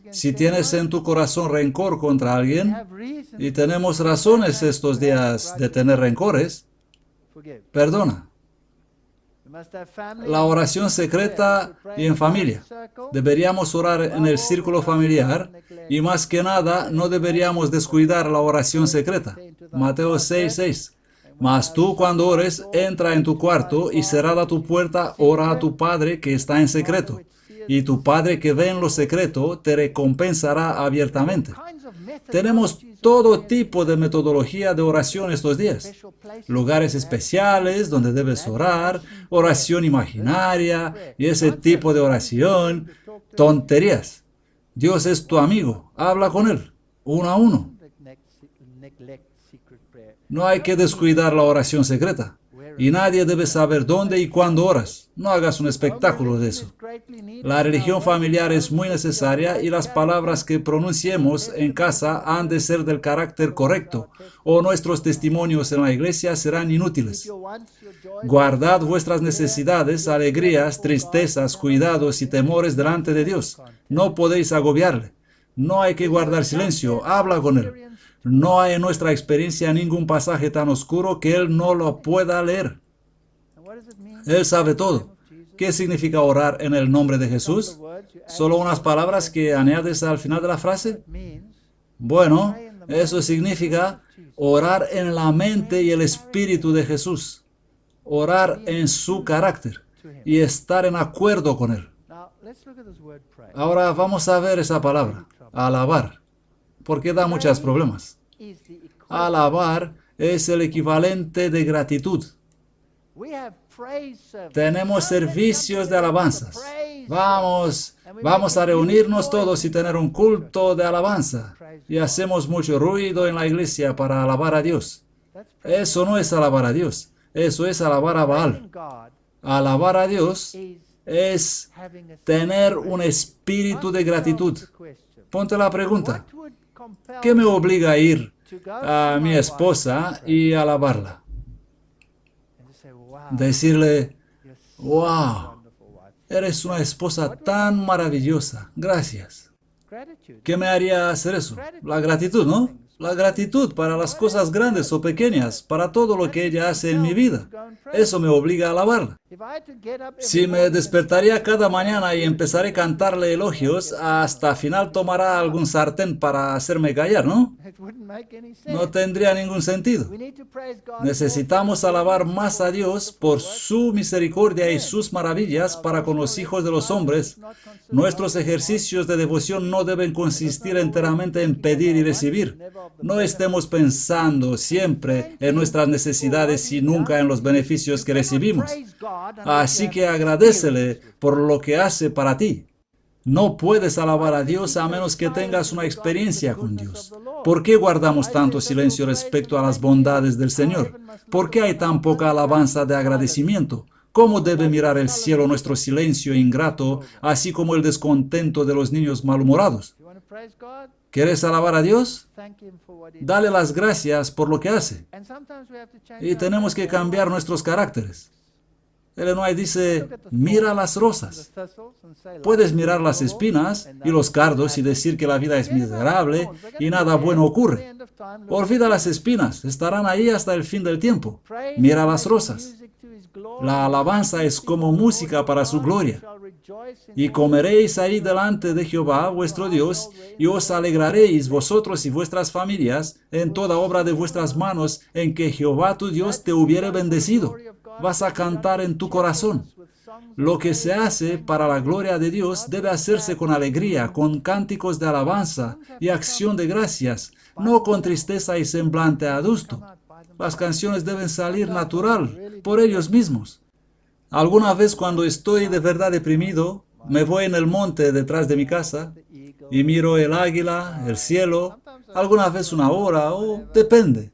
Si tienes en tu corazón rencor contra alguien, y tenemos razones estos días de tener rencores, perdona. La oración secreta y en familia. Deberíamos orar en el círculo familiar y más que nada no deberíamos descuidar la oración secreta. Mateo 6:6. Mas tú cuando ores, entra en tu cuarto y cerrada tu puerta, ora a tu Padre que está en secreto. Y tu Padre que ve en lo secreto te recompensará abiertamente. Tenemos todo tipo de metodología de oración estos días. Lugares especiales donde debes orar, oración imaginaria y ese tipo de oración. Tonterías. Dios es tu amigo. Habla con Él, uno a uno. No hay que descuidar la oración secreta. Y nadie debe saber dónde y cuándo oras. No hagas un espectáculo de eso. La religión familiar es muy necesaria y las palabras que pronunciemos en casa han de ser del carácter correcto, o nuestros testimonios en la iglesia serán inútiles. Guardad vuestras necesidades, alegrías, tristezas, cuidados y temores delante de Dios. No podéis agobiarle. No hay que guardar silencio. Habla con Él. No hay en nuestra experiencia ningún pasaje tan oscuro que Él no lo pueda leer. Él sabe todo. ¿Qué significa orar en el nombre de Jesús? ¿Solo unas palabras que añades al final de la frase? Bueno, eso significa orar en la mente y el espíritu de Jesús. Orar en su carácter y estar en acuerdo con Él. Ahora vamos a ver esa palabra. alabar, porque da muchos problemas. Alabar es el equivalente de gratitud. Tenemos servicios de alabanzas. Vamos a reunirnos todos y tener un culto de alabanza. Y hacemos mucho ruido en la iglesia para alabar a Dios. Eso no es alabar a Dios. Eso es alabar a Baal. Alabar a Dios es tener un espíritu de gratitud. Ponte la pregunta. ¿Qué me obliga a ir a mi esposa y alabarla? Decirle, wow, eres una esposa tan maravillosa, gracias. ¿Qué me haría hacer eso? La gratitud, ¿no? La gratitud para las cosas grandes o pequeñas, para todo lo que ella hace en mi vida. Eso me obliga a alabarla. Si me despertaría cada mañana y empezaré a cantarle elogios, hasta final tomará algún sartén para hacerme callar, ¿no? No tendría ningún sentido. Necesitamos alabar más a Dios por su misericordia y sus maravillas para con los hijos de los hombres. Nuestros ejercicios de devoción no deben consistir enteramente en pedir y recibir. No estemos pensando siempre en nuestras necesidades y nunca en los beneficios que recibimos. Así que agradécele por lo que hace para ti. No puedes alabar a Dios a menos que tengas una experiencia con Dios. ¿Por qué guardamos tanto silencio respecto a las bondades del Señor? ¿Por qué hay tan poca alabanza de agradecimiento? ¿Cómo debe mirar el cielo nuestro silencio ingrato, así como el descontento de los niños malhumorados? ¿Quieres alabar a Dios? Dale las gracias por lo que hace. Y tenemos que cambiar nuestros caracteres. Ellen White dice, mira las rosas. Puedes mirar las espinas y los cardos y decir que la vida es miserable y nada bueno ocurre. Olvida las espinas, estarán ahí hasta el fin del tiempo. Mira las rosas. La alabanza es como música para su gloria. Y comeréis ahí delante de Jehová vuestro Dios, y os alegraréis vosotros y vuestras familias en toda obra de vuestras manos en que Jehová tu Dios te hubiere bendecido. Vas a cantar en tu corazón. Lo que se hace para la gloria de Dios debe hacerse con alegría, con cánticos de alabanza y acción de gracias, no con tristeza y semblante adusto. Las canciones deben salir natural, por ellos mismos. Alguna vez cuando estoy de verdad deprimido, me voy en el monte detrás de mi casa y miro el águila, el cielo, alguna vez una hora o depende.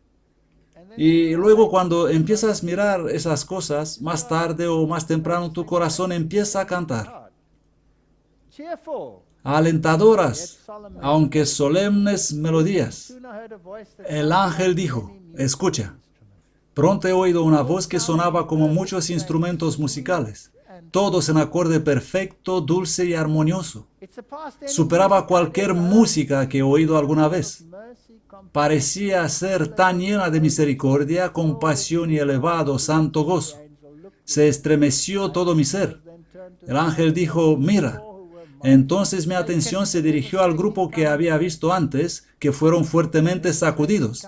Y luego cuando empiezas a mirar esas cosas, más tarde o más temprano tu corazón empieza a cantar. Alentadoras, aunque solemnes melodías. El ángel dijo, escucha, pronto he oído una voz que sonaba como muchos instrumentos musicales, todos en acorde perfecto, dulce y armonioso. Superaba cualquier música que he oído alguna vez. Parecía ser tan llena de misericordia, compasión y elevado santo gozo. Se estremeció todo mi ser. El ángel dijo, mira. Entonces mi atención se dirigió al grupo que había visto antes, que fueron fuertemente sacudidos.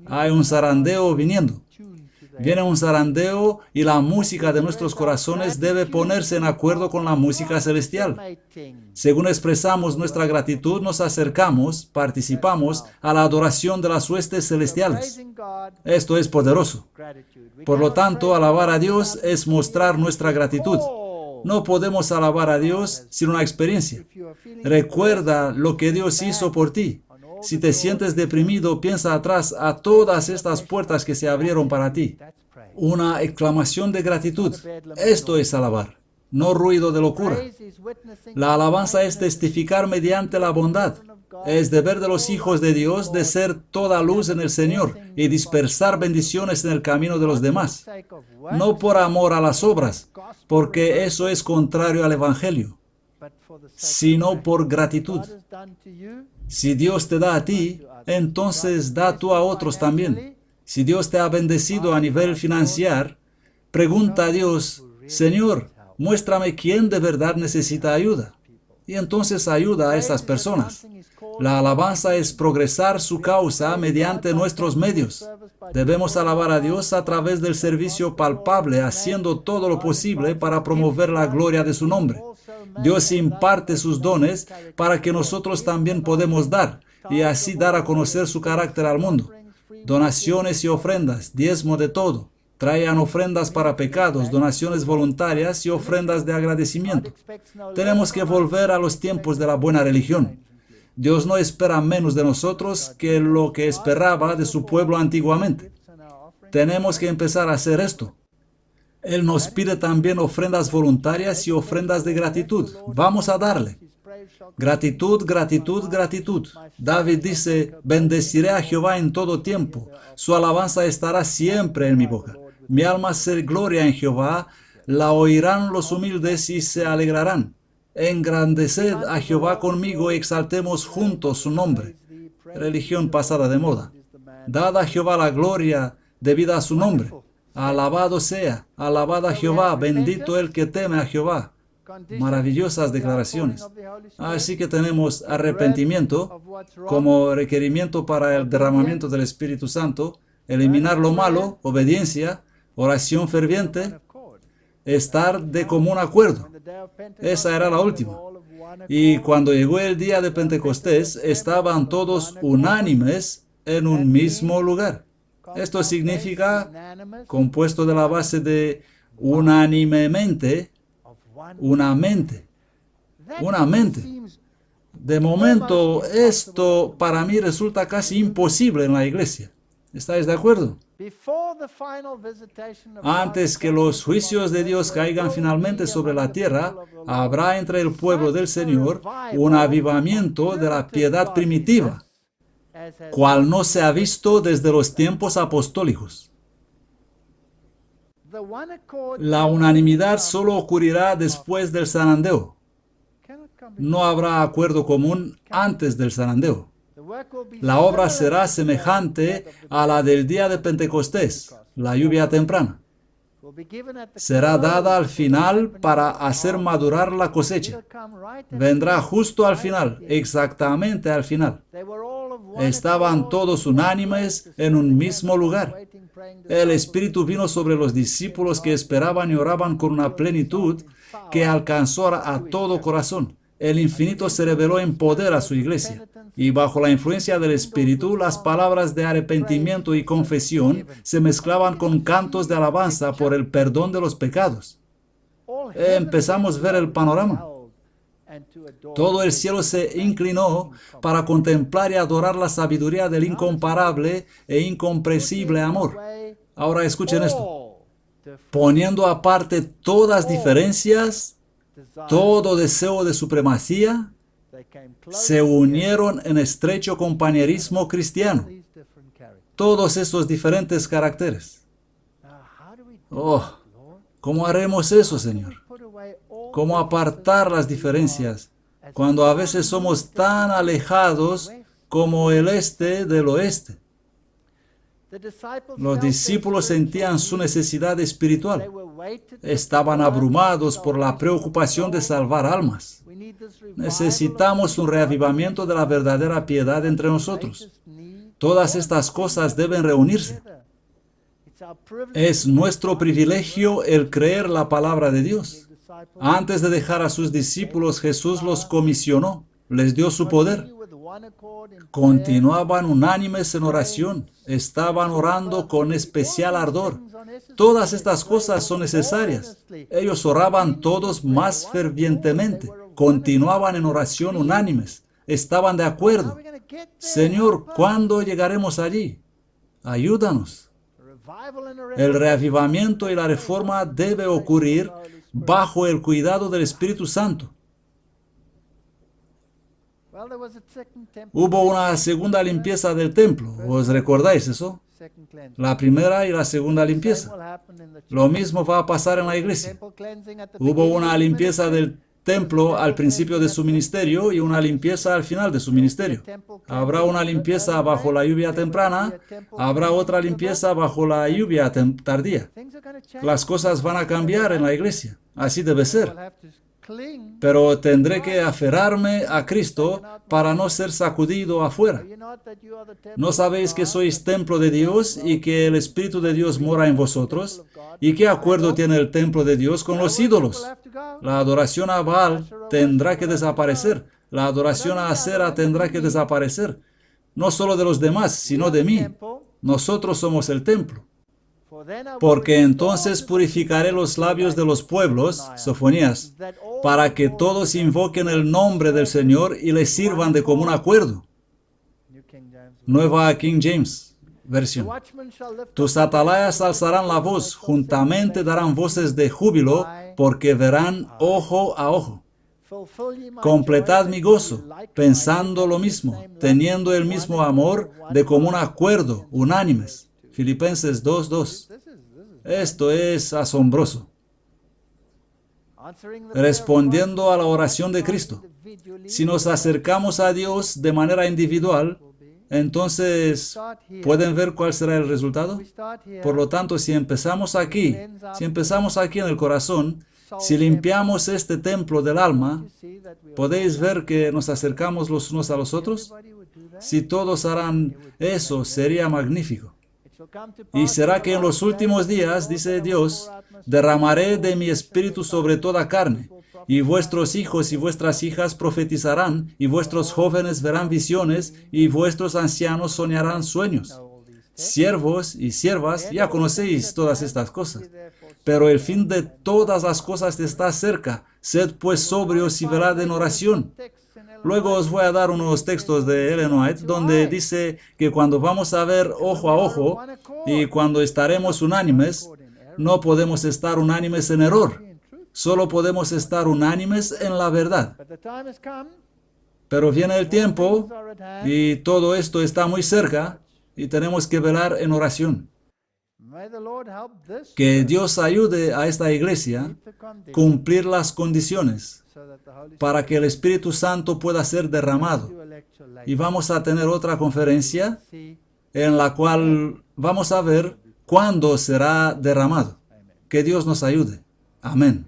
Hay un zarandeo viniendo. Viene un zarandeo y la música de nuestros corazones debe ponerse en acuerdo con la música celestial. Según expresamos nuestra gratitud, nos acercamos, participamos a la adoración de las huestes celestiales. Esto es poderoso. Por lo tanto, alabar a Dios es mostrar nuestra gratitud. No podemos alabar a Dios sin una experiencia. Recuerda lo que Dios hizo por ti. Si te sientes deprimido, piensa atrás a todas estas puertas que se abrieron para ti. Una exclamación de gratitud. Esto es alabar, no ruido de locura. La alabanza es testificar mediante la bondad. Es deber de los hijos de Dios de ser toda luz en el Señor y dispersar bendiciones en el camino de los demás. No por amor a las obras, porque eso es contrario al Evangelio, sino por gratitud. Si Dios te da a ti, entonces da tú a otros también. Si Dios te ha bendecido a nivel financiero, pregunta a Dios, Señor, muéstrame quién de verdad necesita ayuda. Y entonces ayuda a esas personas. La alabanza es progresar su causa mediante nuestros medios. Debemos alabar a Dios a través del servicio palpable, haciendo todo lo posible para promover la gloria de su nombre. Dios imparte sus dones para que nosotros también podemos dar y así dar a conocer su carácter al mundo. Donaciones y ofrendas, diezmo de todo. Traigan ofrendas para pecados, donaciones voluntarias y ofrendas de agradecimiento. Tenemos que volver a los tiempos de la buena religión. Dios no espera menos de nosotros que lo que esperaba de su pueblo antiguamente. Tenemos que empezar a hacer esto. Él nos pide también ofrendas voluntarias y ofrendas de gratitud. Vamos a darle. Gratitud, gratitud, gratitud. David dice, bendeciré a Jehová en todo tiempo. Su alabanza estará siempre en mi boca. Mi alma se gloria en Jehová, la oirán los humildes y se alegrarán. Engrandeced a Jehová conmigo y exaltemos juntos su nombre. Religión pasada de moda. Dad a Jehová la gloria debida a su nombre. Alabado sea, alabad a Jehová, bendito el que teme a Jehová. Maravillosas declaraciones. Así que tenemos arrepentimiento como requerimiento para el derramamiento del Espíritu Santo, eliminar lo malo, obediencia, oración ferviente, estar de común acuerdo. Esa era la última. Y cuando llegó el día de Pentecostés, estaban todos unánimes en un mismo lugar. Esto significa compuesto de la base de unánimemente, una mente. De momento, esto para mí resulta casi imposible en la iglesia. ¿Estáis de acuerdo? Antes que los juicios de Dios caigan finalmente sobre la tierra, habrá entre el pueblo del Señor un avivamiento de la piedad primitiva, cual no se ha visto desde los tiempos apostólicos. La unanimidad solo ocurrirá después del zarandeo. No habrá acuerdo común antes del zarandeo. La obra será semejante a la del día de Pentecostés, la lluvia temprana. Será dada al final para hacer madurar la cosecha. Vendrá justo al final, exactamente al final. Estaban todos unánimes en un mismo lugar. El Espíritu vino sobre los discípulos que esperaban y oraban con una plenitud que alcanzó a todo corazón. El infinito se reveló en poder a su iglesia. Y bajo la influencia del Espíritu, las palabras de arrepentimiento y confesión se mezclaban con cantos de alabanza por el perdón de los pecados. Empezamos a ver el panorama. Todo el cielo se inclinó para contemplar y adorar la sabiduría del incomparable e incomprensible amor. Ahora escuchen esto. Poniendo aparte todas diferencias, todo deseo de supremacía, se unieron en estrecho compañerismo cristiano. Todos esos diferentes caracteres. Oh, ¿cómo haremos eso, Señor? ¿Cómo apartar las diferencias cuando a veces somos tan alejados como el este del oeste? Los discípulos sentían su necesidad espiritual. Estaban abrumados por la preocupación de salvar almas. Necesitamos un reavivamiento de la verdadera piedad entre nosotros. Todas estas cosas deben reunirse. Es nuestro privilegio el creer la palabra de Dios. Antes de dejar a sus discípulos, Jesús los comisionó, les dio su poder. Continuaban unánimes en oración, estaban orando con especial ardor. Todas estas cosas son necesarias. Ellos oraban todos más fervientemente, continuaban en oración unánimes, estaban de acuerdo. Señor, ¿cuándo llegaremos allí? Ayúdanos. El reavivamiento y la reforma debe ocurrir bajo el cuidado del Espíritu Santo. Hubo una segunda limpieza del templo. ¿Os recordáis eso? La primera y la segunda limpieza. Lo mismo va a pasar en la iglesia. Hubo una limpieza del templo al principio de su ministerio y una limpieza al final de su ministerio. Habrá una limpieza bajo la lluvia temprana, habrá otra limpieza bajo la lluvia tardía. Las cosas van a cambiar en la iglesia. Así debe ser. pero tendré que aferrarme a Cristo para no ser sacudido afuera. ¿No sabéis que sois templo de Dios y que el Espíritu de Dios mora en vosotros? ¿Y qué acuerdo tiene el templo de Dios con los ídolos? La adoración a Baal tendrá que desaparecer. La adoración a Asera tendrá que desaparecer. No solo de los demás, sino de mí. Nosotros somos el templo. Porque entonces purificaré los labios de los pueblos, Sofonías, para que todos invoquen el nombre del Señor y le sirvan de común acuerdo. Nueva King James versión. Tus atalayas alzarán la voz, juntamente darán voces de júbilo, porque verán ojo a ojo. Completad mi gozo, pensando lo mismo, teniendo el mismo amor, de común acuerdo, unánimes. Filipenses 2:2. Esto es asombroso. Respondiendo a la oración de Cristo. Si nos acercamos a Dios de manera individual, entonces, ¿pueden ver cuál será el resultado? Por lo tanto, si empezamos aquí en el corazón, si limpiamos este templo del alma, ¿podéis ver que nos acercamos los unos a los otros? Si todos harán eso, sería magnífico. Y será que en los últimos días, dice Dios, derramaré de mi espíritu sobre toda carne, y vuestros hijos y vuestras hijas profetizarán, y vuestros jóvenes verán visiones, y vuestros ancianos soñarán sueños. Siervos y siervas, ya conocéis todas estas cosas. Pero el fin de todas las cosas está cerca. Sed pues sobrios y velad en oración. Luego os voy a dar unos textos de Ellen White donde dice que cuando vamos a ver ojo a ojo y cuando estaremos unánimes, no podemos estar unánimes en error. Solo podemos estar unánimes en la verdad. Pero viene el tiempo y todo esto está muy cerca y tenemos que velar en oración. Que Dios ayude a esta iglesia a cumplir las condiciones para que el Espíritu Santo pueda ser derramado. Y vamos a tener otra conferencia en la cual vamos a ver cuándo será derramado. Que Dios nos ayude. Amén.